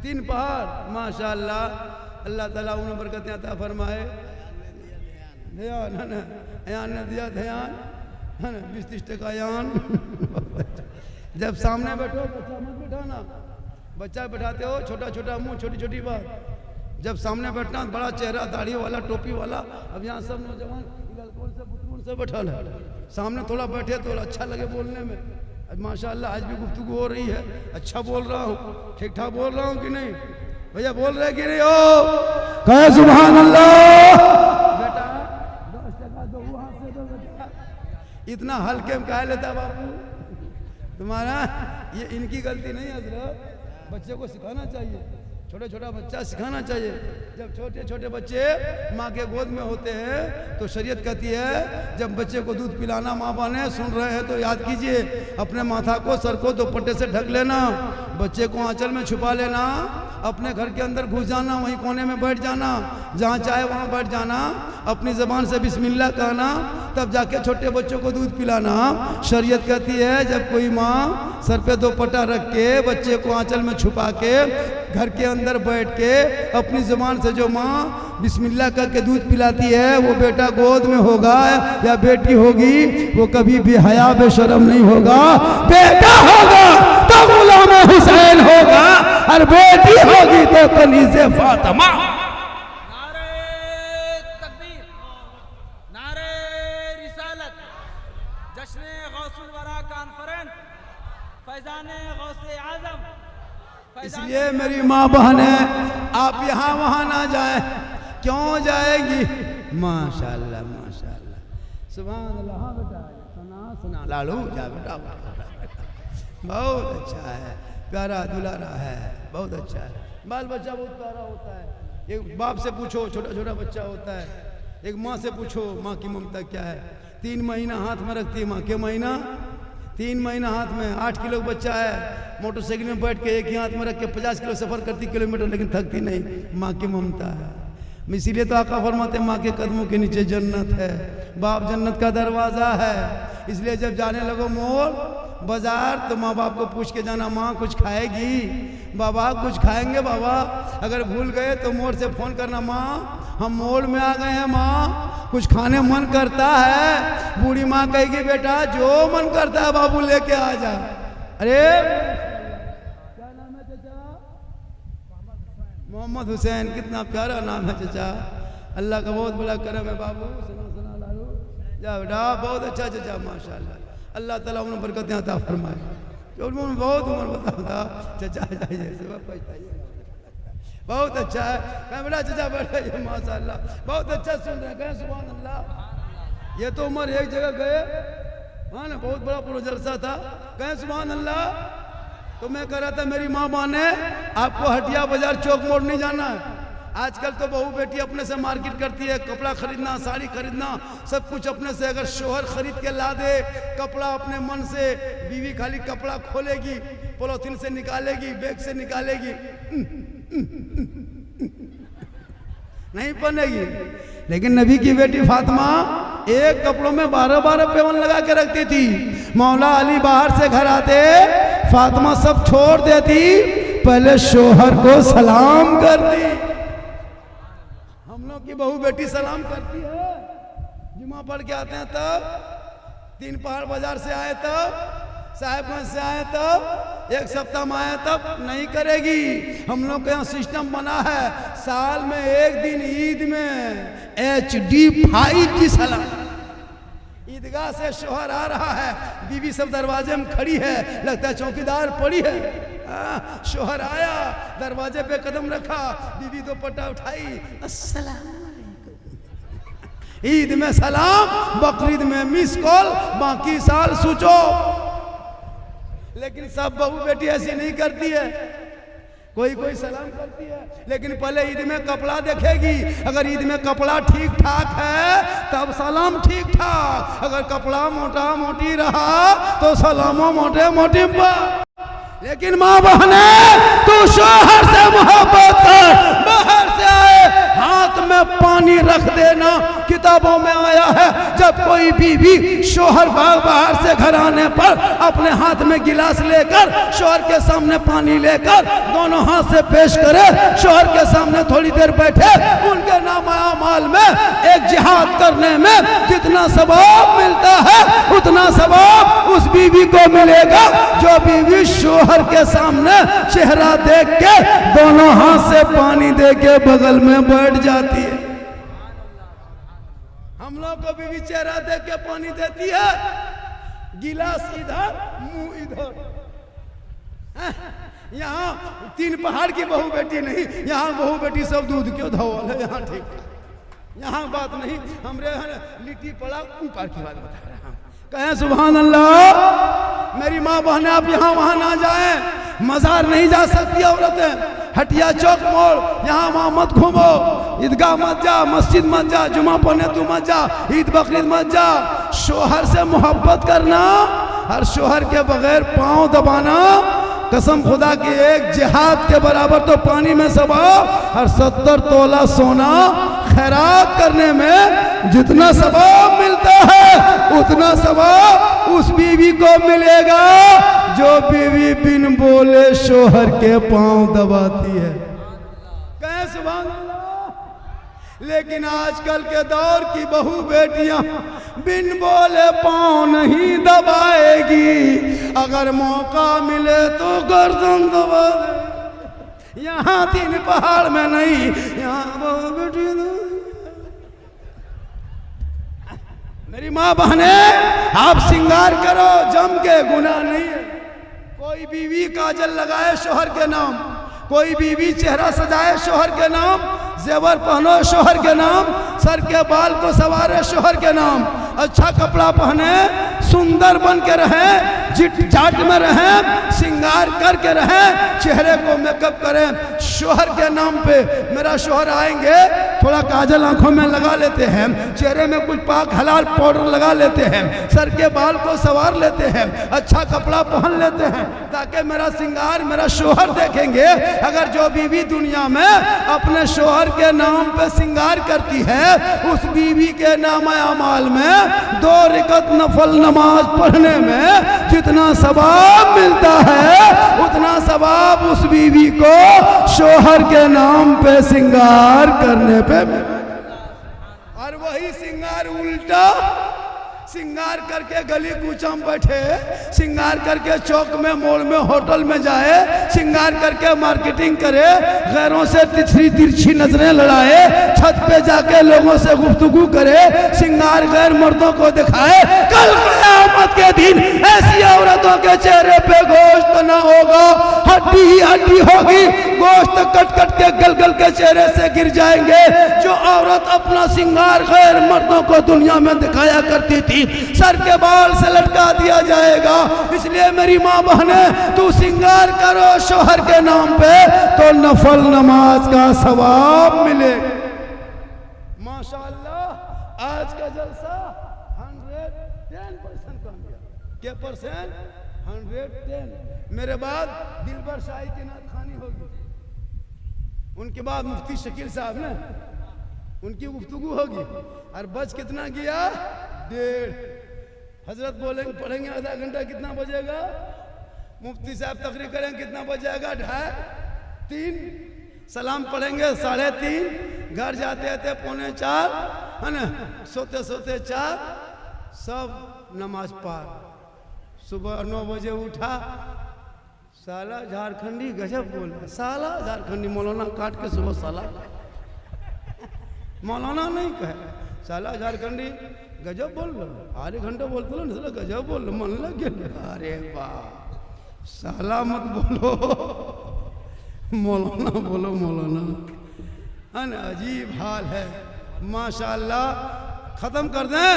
3 पहाड़, माशाअल्लाह। अल्लाह ताला उन्हें बरकतें अता फरमाए। ध्यान है ना, अयान ने दिया ध्यान, है ना, 20-30 अयान। जब सामने बैठो, बच्चा मत बैठाना, बच्चा बैठाते हो, छोटा छोटा मुंह, छोटी छोटी बात। जब सामने बैठना, बड़ा चेहरा, दाढ़ी वाला, टोपी वाला। अब यहाँ सब नौजवान से बैठा है, सामने थोड़ा बैठे तो अच्छा लगे बोलने में। माशाअल्लाह आज भी गुफ्तगू हो रही है, अच्छा बोल रहा हूँ, ठीक ठाक बोल रहा हूँ कि नहीं? भैया बोल रहे कि नहीं हो? कहे सुभान अल्लाह। बेटा 10% दो, वहां से दो बेटा। इतना हल्के में कह लेता बाबू तुम्हारा? ये इनकी गलती नहीं है हजरत, बच्चे को सिखाना चाहिए, छोटा छोटा बच्चा सिखाना चाहिए। जब छोटे छोटे बच्चे माँ के गोद में होते हैं तो शरीयत कहती है, जब बच्चे को दूध पिलाना माँ बहने सुन रहे हैं तो याद कीजिए, अपने माथा को, सर को दुपट्टे से ढक लेना, बच्चे को आंचल में छुपा लेना, अपने घर के अंदर घुस जाना, वहीं कोने में बैठ जाना, जहाँ चाहे वहाँ बैठ जाना, अपनी ज़बान से बिस्मिल्लाह कहना, तब जाके छोटे बच्चों को दूध पिलाना। शरीयत कहती है जब कोई माँ सर पे दुपट्टा रख के बच्चे को आंचल में छुपा के घर के अंदर बैठ के अपनी ज़बान से जो माँ बिस्मिल्लाह करके दूध पिलाती है, वो बेटा गोद में होगा या बेटी होगी, वो कभी भी हया बेशरम नहीं होगा। बेटा होगा तो गुलाम हुसैन होगा, और बेटी होगी तो कनीज़े फातिमा। नारे तकबीर, नारे रिसालत, जश्न गौसुल वरा कॉन्फ्रेंस, फैजाने गौसे आजम। इसलिए मेरी माँ बहनें, आप यहाँ वहाँ ना जाए। क्यों जाएगी? माशाअल्लाह माशाअल्लाह, सुभान अल्लाह। हाँ बेटा, सुना सुना लालू, जा बेटा, बहुत अच्छा है, प्यारा दुलारा है, बहुत अच्छा है। बाल बच्चा बहुत प्यारा होता है। एक बाप से पूछो, छोटा छोटा बच्चा होता है, एक माँ से पूछो, माँ की ममता क्या है। 3 महीना हाथ में रखती है माँ, के महीना 3 महीना हाथ में। 8 किलो बच्चा है, मोटरसाइकिल में बैठ के एक ही हाथ में रख के 50 किलो सफ़र करती किलोमीटर, लेकिन थकती नहीं। माँ की ममता है। इसीलिए तो आका फरमाते माँ के कदमों के नीचे जन्नत है, बाप जन्नत का दरवाज़ा है। इसलिए जब जाने लगो मोड़ बाजार तो माँ बाप को पूछ के जाना, माँ कुछ खाएगी? बाबा कुछ खाएंगे बाबा? अगर भूल गए तो मोड़ से फ़ोन करना, माँ हम मोड़ में आ गए हैं, माँ कुछ खाने मन करता है। बूढ़ी माँ कहेगी बेटा जो मन करता है बाबू लेके आ जा। अरे क्या नाम है चाचा? मोहम्मद हुसैन, कितना प्यारा नाम है चाचा। अल्लाह का बहुत बड़ा करम है बाबू। सुना सुना लालू जा बेटा, बहुत अच्छा चाचा माशाल्लाह। अल्लाह ताला उन्हें बरकतें अता फरमाए। जो उन्होंने बहुत उम्र बताता चाचा जाइए बहुत अच्छा है। कहें बेटा चाचा बैठा माशाल्लाह, बहुत अच्छा सुन रहे हैं। कहें सुभान अल्लाह। ये तो उम्र एक जगह गए, हाँ ना, बहुत बड़ा पूरा जलसा था। कहें सुभान अल्लाह। तो मैं कह रहा था मेरी माँ माने आपको हटिया बाजार चौक मोड़ नहीं जाना है। आजकल तो बहू बेटी अपने से मार्केट करती है, कपड़ा खरीदना, साड़ी खरीदना, सब कुछ अपने से। अगर शोहर खरीद के ला दे कपड़ा अपने मन से, बीवी खाली कपड़ा खोलेगी, पॉलिथीन से निकालेगी, बैग से निकालेगी, नहीं पहनेगी। लेकिन नबी की बेटी फातिमा एक कपड़ों में 12-12 पेवन लगा के रखती थी। मौला अली बाहर से घर आते, फातिमा सब छोड़ देती, पहले शोहर को सलाम करती। हम लोग की बहू बेटी सलाम करती है, जुमा पढ़ के आते हैं तब, 3 पहाड़ बाजार से आए तब, साहेबगंज से आए तब, एक सप्ताह में आए तब नहीं करेगी। हम लोग के यहाँ सिस्टम बना है, साल में एक दिन ईद में HD5 की सलाम। ईदगाह से शोहर आ रहा है, बीवी सब दरवाजे में खड़ी है, लगता है चौकीदार पड़ी है। शोहर आया, दरवाजे पे कदम रखा, बीवी दुपट्टा उठाई, अस्सलाम वालेकुम। ईद में सलाम, बकरीद में मिस कॉल, बाकी साल सोचो। लेकिन सब बहू बेटी ऐसी नहीं करती है, कोई कोई सलाम करती है, लेकिन पहले ईद में कपड़ा देखेगी। अगर ईद में कपड़ा ठीक ठाक है तब सलाम ठीक ठाक, अगर कपड़ा मोटा मोटी रहा तो सलामो मोटे मोटी। लेकिन माँ बहने, तू शोहर से मोहब्बत कर, बाहर से आए हाथ में पानी रख देना। किताबों में आया है जब कोई बीवी शोहर बाहर से घर आने पर अपने हाथ में गिलास लेकर शोहर के सामने पानी लेकर दोनों हाथ से पेश करे, शोहर के सामने थोड़ी देर बैठे, उनके नाम अमाल में एक जिहाद करने में जितना सवाब मिलता है उतना सवाब उस बीवी को मिलेगा जो बीवी शोहर के सामने चेहरा देख के दोनों हाथ से पानी दे के बगल में बैठ जाती है। हम लोग को बीवी चेहरा देख के पानी देती है, गिलास इधर मुंह इधर। यहाँ 3 पहाड़ की बहू बेटी नहीं, यहाँ बहू बेटी सब दूध क्यों धोवल है, यहाँ ठीक है, यहाँ बात नहीं। हमरे लिट्टी पड़ा ऊपर की बात बता रहा हूँ। कहें सुभान अल्लाह। मेरी माँ बहने आप यहाँ वहाँ ना जाएं, मजार नहीं जा सकती औरतें। हटिया चौक मोड़ यहाँ वहाँ मत घूमो, ईदगाह मत जा, मस्जिद मत जा, जुमा पढ़ने तू मत जा, ईद बकरीद मत जा। शोहर से मोहब्बत करना, हर शोहर के बगैर पाँव दबाना कसम खुदा की एक जिहाद के बराबर तो पानी में सवाब। हर 70 तोला सोना खैरात करने में जितना सवाब मिलता है उतना सवाब उस बीवी को मिलेगा जो बीवी बिन बोले शोहर के पांव दबाती है। कहें सुभान अल्लाह। लेकिन आजकल के दौर की बहू बेटियां बिन बोले पांव नहीं दबाएगी, अगर मौका मिले तो गर्दन दबा दे। यहाँ 3 पहाड़ में नहीं, यहाँ बहू बेटी मेरी माँ बहने आप श्रृंगार करो जम के, गुनाह नहीं है। कोई बीवी काजल लगाए शोहर के नाम, कोई बीवी चेहरा सजाए शोहर के नाम, जेवर पहनो शोहर के नाम, सर के बाल को सवारे शोहर के नाम, अच्छा कपड़ा पहने, सुंदर बन के रहे, जिट जाट में रहे, श्रृंगार करके रहे, चेहरे को मेकअप करें शोहर के नाम पे। मेरा शोहर आएंगे थोड़ा काजल आंखों में लगा लेते हैं, चेहरे में कुछ पाक हलाल पाउडर लगा लेते हैं, सर के बाल को सवार लेते हैं, अच्छा कपड़ा पहन लेते हैं ताकि मेरा श्रृंगार मेरा शोहर देखेंगे। अगर जो बीवी दुनिया में अपने शोहर के नाम पे श्रृंगार करती है, उस बीवी के नाम अमाल में 2 रकात नफल नमाज पढ़ने में जितना सवाब मिलता है उतना सवाब उस बीवी को शोहर के नाम पे श्रृंगार करने पे। और वही श्रृंगार उल्टा सिंगार करके गली कूचा में बैठे, सिंगार करके चौक में, मोड़ में, होटल में जाए, सिंगार करके मार्केटिंग करे, गैरों से तिरछी नजरें लड़ाए, छत पे जाके लोगों से गुफ्तगू करे, सिंगार गैर मर्दों को दिखाए। कल क़यामत के दिन ऐसी औरतों के चेहरे पे गोश्त ना होगा, हड्डी ही हड्डी होगी, गोश्त कट कट के गल गल के चेहरे से गिर जाएंगे। जो औरत अपना सिंगार गैर मर्दों को दुनिया में दिखाया करती थी, सर के बाल से लटका दिया जाएगा। इसलिए मेरी माँ बहने, तू सिंगार करो शोहर के नाम पे तो नफल नमाज का सवाब मिले। माशाअल्लाह आज का जलसा 110% कामयाब। क्या परसेंट? 110। मेरे बाद दिलबर शाही की नात खानी होगी, उनके बाद मुफ्ती शकील साहब ने उनकी गुफ्तगू होगी। और बच कितना गया? 1.5। हजरत बोलेंगे, पढ़ेंगे आधा घंटा, कितना बजेगा? मुफ्ती साहब तकरीर करेंगे, कितना बजेगा? 2.5 3। सलाम पढ़ेंगे 3:30। घर जाते आते 3:45, है ना? सोते सोते 4। सब नमाज पार। सुबह 9 बजे उठा, साला झारखंडी गजब बोला, साला झारखंडी मौलाना काट के सुबह साला, मौलाना नहीं कहे, साला झारखंडी गजब बोल रहा, आधे घंटे बोलते लो ना, गजब बोल रहा, मन लग गया। अरे वाह, साला मत बोलो, मौलाना बोलो, मौलाना, है ना? अजीब हाल है। माशाअल्लाह। खत्म कर दें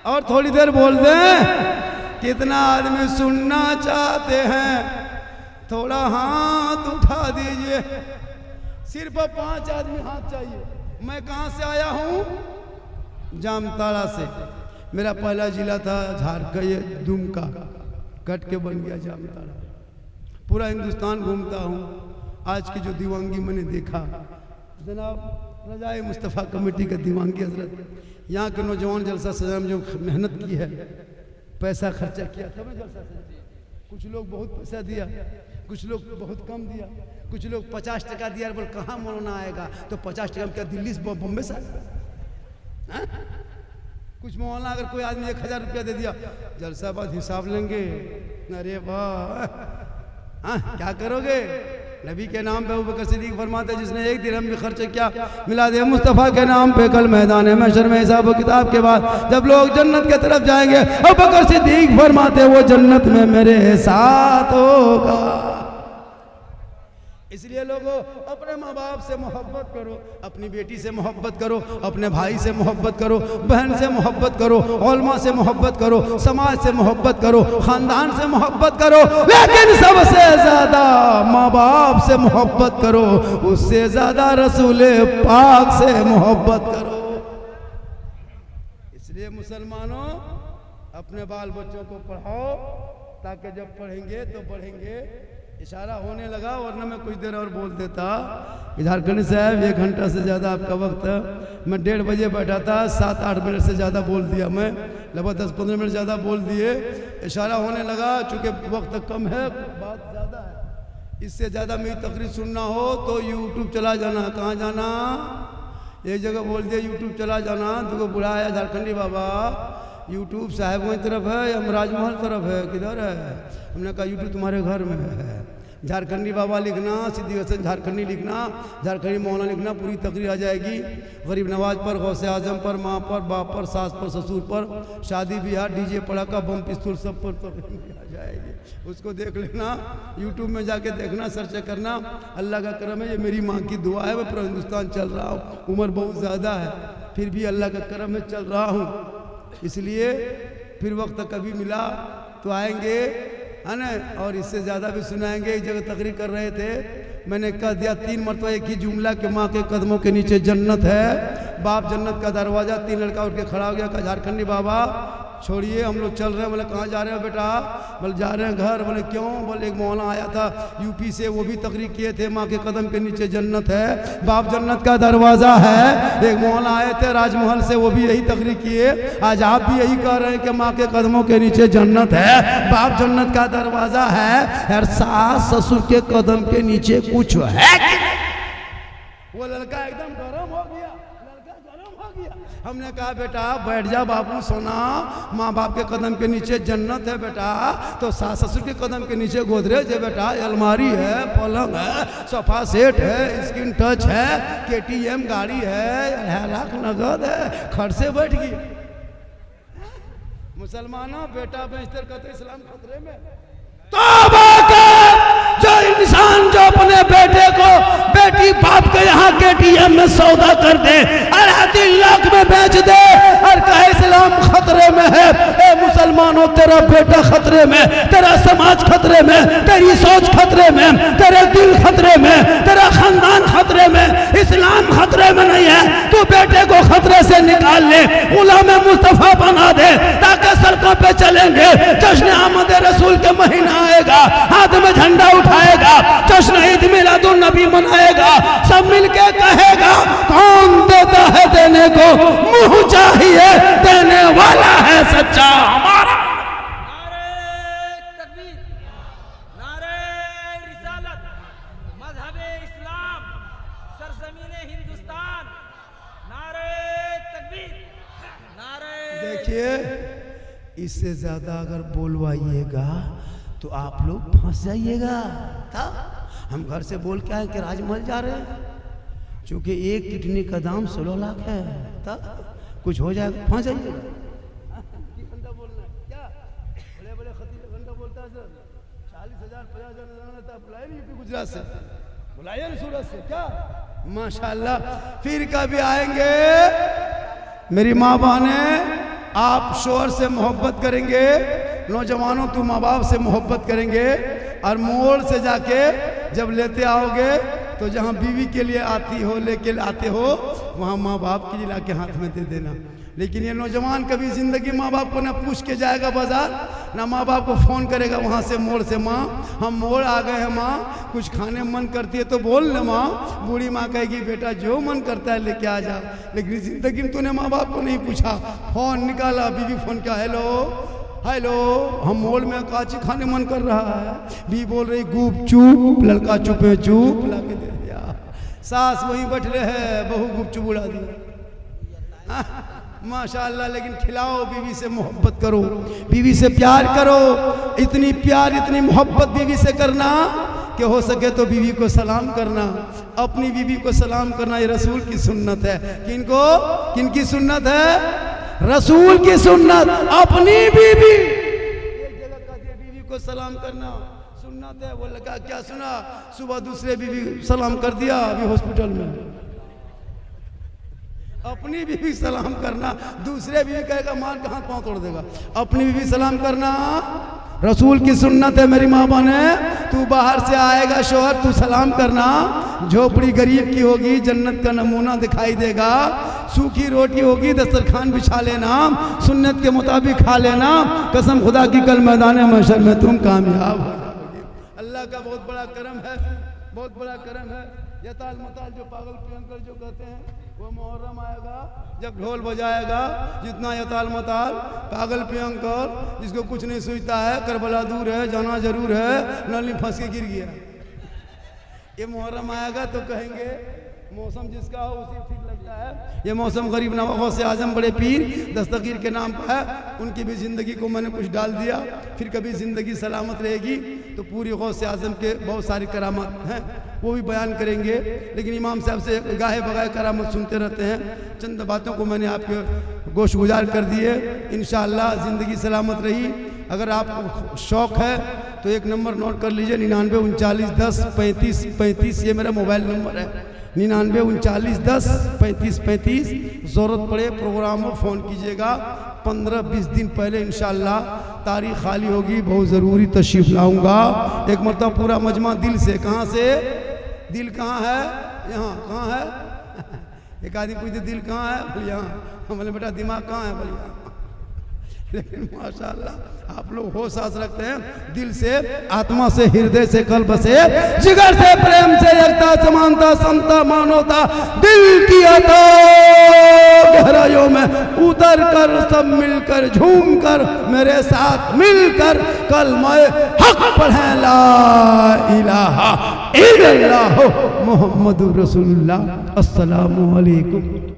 और थोड़ी देर बोल दें। कितना आदमी सुनना चाहते हैं? थोड़ा हाथ उठा दीजिए। सिर्फ 5 आदमी हाथ चाहिए। मैं कहाँ से आया हूँ? जामताड़ा से। मेरा पहला जिला था झारखंड, दुमका, कट के बन गया जामताड़ा। पूरा हिंदुस्तान घूमता हूँ। आज की जो दीवानगी मैंने देखा, जनाब रजाए मुस्तफ़ा कमेटी का दीवानगी हजरत, यहाँ के नौजवान जलसा सजा में जो मेहनत की है, पैसा खर्चा किया, तब जलसा सजा। कुछ लोग बहुत पैसा दिया, कुछ लोग बहुत कम दिया, कुछ लोग 50 टका दिया। बोल कहाँ मौलाना आएगा? तो 50 टका में क्या दिल्ली से बॉम्बे से आएगा? कुछ मौलाना अगर कोई आदमी 1000 रुपया दे दिया, जलसा बाद हिसाब लेंगे। अरे वाह, हाँ क्या करोगे? नबी के नाम पे अबू बकर सिद्दीक फरमाते, जिसने 1 दिरहम भी खर्च किया मिलाद मुस्तफ़ा के नाम पे, कल मैदान महशर में हिसाब किताब के बाद जब लोग जन्नत के तरफ जाएंगे, अबू बकर सिद्दीक फरमाते वो जन्नत में मेरे साथ होगा। इसलिए लोगों, अपने माँ बाप से मोहब्बत करो, अपनी बेटी से मोहब्बत करो, अपने भाई से मोहब्बत करो, बहन से मोहब्बत करो, उलमा से मोहब्बत करो, समाज से मोहब्बत करो, खानदान से मोहब्बत करो, लेकिन सबसे ज्यादा माँ बाप से मोहब्बत करो, उससे ज्यादा रसूल पाक से मोहब्बत करो। इसलिए मुसलमानों, अपने बाल बच्चों को पढ़ाओ, ताकि जब पढ़ेंगे तो बढ़ेंगे। इशारा होने लगा, वरना मैं कुछ देर और बोल देता। झारखंड साहब 1 घंटा से ज़्यादा आपका वक्त है। मैं 1:30 बजे बैठा था, 7-8 मिनट से ज़्यादा बोल दिया मैं, लगभग 10-15 मिनट ज़्यादा बोल दिए। इशारा होने लगा, चूँकि वक्त कम है, बात ज़्यादा है। इससे ज़्यादा मेरी तकरीर सुनना हो तो यूट्यूब चला जाना। कहाँ जाना? एक जगह बोल दिया यूट्यूब चला जाना। तो बुलाया झारखंडी बाबा, यूट्यूब साहेबगंज तरफ है या राजमहल तरफ है, किधर है? हमने कहा यूट्यूब तुम्हारे घर में है। झारखंडी बाबा लिखना, सिद्दीक हसन झारखंडी लिखना, झारखंडी मौलाना लिखना, पूरी तकरीर आ जाएगी। गरीब नवाज पर, गौसे आजम पर, माँ पर, बाप पर, सास पर, ससुर पर, शादी ब्याह, डीजे पड़ाका, बम पिस्तौल सब पर तकरीर आ जाएगी। उसको देख लेना, यूट्यूब में जाके देखना, सर्च करना। अल्लाह का करम है, ये मेरी माँ की दुआ है। मैं पूरा हिंदुस्तान चल रहा हूँ, उम्र बहुत ज़्यादा है, फिर भी अल्लाह का करम है, चल रहा हूँ। इसलिए फिर वक्त कभी मिला तो आएंगे, है ना? और इससे ज़्यादा भी सुनाएंगे। एक जगह तकरीर कर रहे थे, मैंने कह दिया 3 मरतबा एक ही जुमला कि माँ के कदमों के नीचे जन्नत है, बाप जन्नत का दरवाज़ा। 3 लड़का उठ के खड़ा हो गया, कहा झारखंडी बाबा छोड़िए, हम लोग चल रहे हैं। बोले कहाँ जा रहे हो बेटा? बोले जा रहे हैं घर। बोले क्यों? बोले एक मौलाना आया था यूपी से, वो भी तकरीर किए थे, माँ के कदम के नीचे जन्नत है, बाप जन्नत का दरवाज़ा है। एक मौलाना आए थे राजमहल से, वो भी यही तकरीर किए। आज आप भी यही कह रहे हैं कि माँ के कदमों के नीचे जन्नत है, बाप जन्नत का दरवाज़ा है, और सास ससुर के कदम के नीचे कुछ है कि नहीं? वो लड़का एकदम गर्म हो गया, लड़का गर्म हो गया। हमने कहा बेटा बैठ जा बाबू सोना, माँ बाप के कदम के नीचे जन्नत है बेटा, तो सास ससुर के कदम के नीचे गोदरेज है बेटा, अलमारी है, पलंग है, सोफा सेट है, स्क्रीन टच है, KTM गाड़ी है, 2.5 लाख नगद है, खर्च से बैठ गई। मुसलमानों बेटा बेचतर कहते इस्लाम खतरे में। तौबा कर, जो इंसान जो अपने बेटे को बेटी बाप के यहाँ KTM में सौदा कर दे, 3.5 लाख में बेच दे और कहे इस्लाम खतरे में है। ए मुसलमानों तेरा बेटा खतरे में, तेरा समाज खतरे में, तेरी सोच खतरे में, तेरे दिल खतरे में, तेरा खानदान खतरे में, इस्लाम खतरे में नहीं है। तू बेटे को खतरे से निकाल ले, गुलाम मुस्तफा बना दे, ताकि सड़कों पे चलेंगे, जश्न आमद रसूल के महीना आएगा, हाथ में झंडा उठाएगा, जश्न ईद मिलादुन नबी मनाएगा, सब मिलके कहेगा कौन देता है देने को, मुंह चाहिए देने वाला है सच्चा हमारा। नारे तकबीर, नारे रिसालत, मजहबे इस्लाम, सरजमीने हिंदुस्तान, नारे तकबीर, नारे। देखिए इससे ज्यादा अगर बोलवाइएगा तो आप लोग फंस जाइएगा। था हम घर से बोल के आए कि राजमहल जा रहे हैं, क्योंकि एक किडनी का दाम 16 लाख है। था कुछ हो जाएगा फंस जाइएगा। घंटा बोलना है क्या? बड़े बड़े खतीब घंटा बोलता है सर, 40,000 50,000 बुलाए नहीं यूपी गुजरात से, बुलाइए ना सूरत से क्या? माशाल्लाह। फिर कभी आएंगे मेरी माँ बहने, आप शोहर से मोहब्बत करेंगे, नौजवानों तुम माँ बाप से मोहब्बत करेंगे, और मोड़ से जाके जब लेते आओगे तो जहाँ बीवी के लिए आती हो लेके आते हो वहाँ माँ बाप के लिए लाके हाथ में दे देना। लेकिन ये नौजवान कभी ज़िंदगी माँ बाप को ना पूछ के जाएगा बाजार, ना माँ बाप को फ़ोन करेगा वहाँ से मोड़ से, माँ हम मोड़ आ गए हैं माँ, कुछ खाने मन करती है तो बोल ना माँ। बूढ़ी माँ कहेगी बेटा जो मन करता है लेके आ जा। लेकिन ज़िंदगी में तूने माँ बाप को नहीं पूछा, फ़ोन निकाला, बीवी फ़ोन किया, हेलो हेलो हम मोल में काची खाने मन कर रहा है, भी बोल रही गुप चुप, लड़का चुपे चुप ला के दे दिया, सास वहीं बैठ रहे हैं, बहू गुप चुप उड़ा दिया। माशाल्लाह। लेकिन खिलाओ, बीवी से मोहब्बत करो, बीवी से प्यार करो, इतनी प्यार इतनी मोहब्बत बीवी से करना कि हो सके तो बीवी को सलाम करना, अपनी बीवी को सलाम करना ये रसूल की सुन्नत है। किनको किनकी सुन्नत है? रसूल की सुन्नत। अपनी बीवी एक जगह का बीवी को सलाम करना सुन्नत है। वो लगा क्या सुना, सुबह दूसरे बीवी सलाम कर दिया, अभी हॉस्पिटल में। अपनी बीवी सलाम करना, दूसरे बीवी कहेगा मार के हाथ पांव तोड़ देगा। अपनी बीवी सलाम करना रसूल की सुन्नत है। मेरी माँ बहने, तू बाहर से आएगा शोहर, तू सलाम करना, झोपड़ी गरीब की होगी, जन्नत का नमूना दिखाई देगा, सूखी रोटी होगी, दस्तरखान बिछा लेना, सुन्नत के मुताबिक खा लेना, कसम खुदा की कल मैदान महशर में तुम कामयाब हो जाओगे। अल्लाह का बहुत बड़ा करम है, बहुत बड़ा करम है। यताल मताल जो पागल प्रियंकर जो कहते हैं, वो मुहर्रम आएगा जब ढोल बजाएगा, जितना यताल मताल पागल प्रियंकर जिसको कुछ नहीं सोचता है, करबला दूर है, जाना जरूर है, नली फंस के गिर गया, ये मुहर्रम आएगा तो कहेंगे मौसम जिसका हो उसी ठीक लगता है। ये मौसम गरीब नवाब गौसे आजम बड़े पीर दस्तगीर के नाम पर है, उनकी भी ज़िंदगी को मैंने कुछ डाल दिया। फिर कभी ज़िंदगी सलामत रहेगी तो पूरी गौसे आजम के बहुत सारी करामत हैं, वो भी बयान करेंगे। लेकिन इमाम साहब से गाहे बगाहे करामत सुनते रहते हैं, चंद बातों को मैंने आपके गोश गुजार कर दिए। इंशाअल्लाह ज़िंदगी सलामत रही। अगर आपको शौक़ है तो एक नंबर नोट कर लीजिए, 99 39 10 35 35, ये मेरा मोबाइल नंबर है, 99 39 10 35 35। ज़रूरत पड़े प्रोग्राम में फ़ोन कीजिएगा, 15-20 दिन पहले इंशाअल्लाह तारीख खाली होगी, बहुत ज़रूरी तशरीफ़ लाऊंगा। एक मरतबा पूरा मजमा दिल से। कहाँ से? दिल कहाँ है? यहाँ। कहाँ है? एक आदमी पूछते दिल कहाँ है, बोले यहाँ। बोले बेटा दिमाग कहाँ है, बोले यहाँ। लेकिन माशाअल्लाह आप लोग होश सांस रखते हैं, दिल से, आत्मा से, हृदय से, कल्ब से, जिगर से, प्रेम से, एकता, समानता, समता, मानवता, दिल की गहराइयों में उतर कर सब मिलकर झूम कर मेरे साथ मिलकर कलमा हक पढ़ें, ला इलाहा इल्लल्लाह मुहम्मदुर रसूलुल्लाह। अस्सलामु अलैकुम।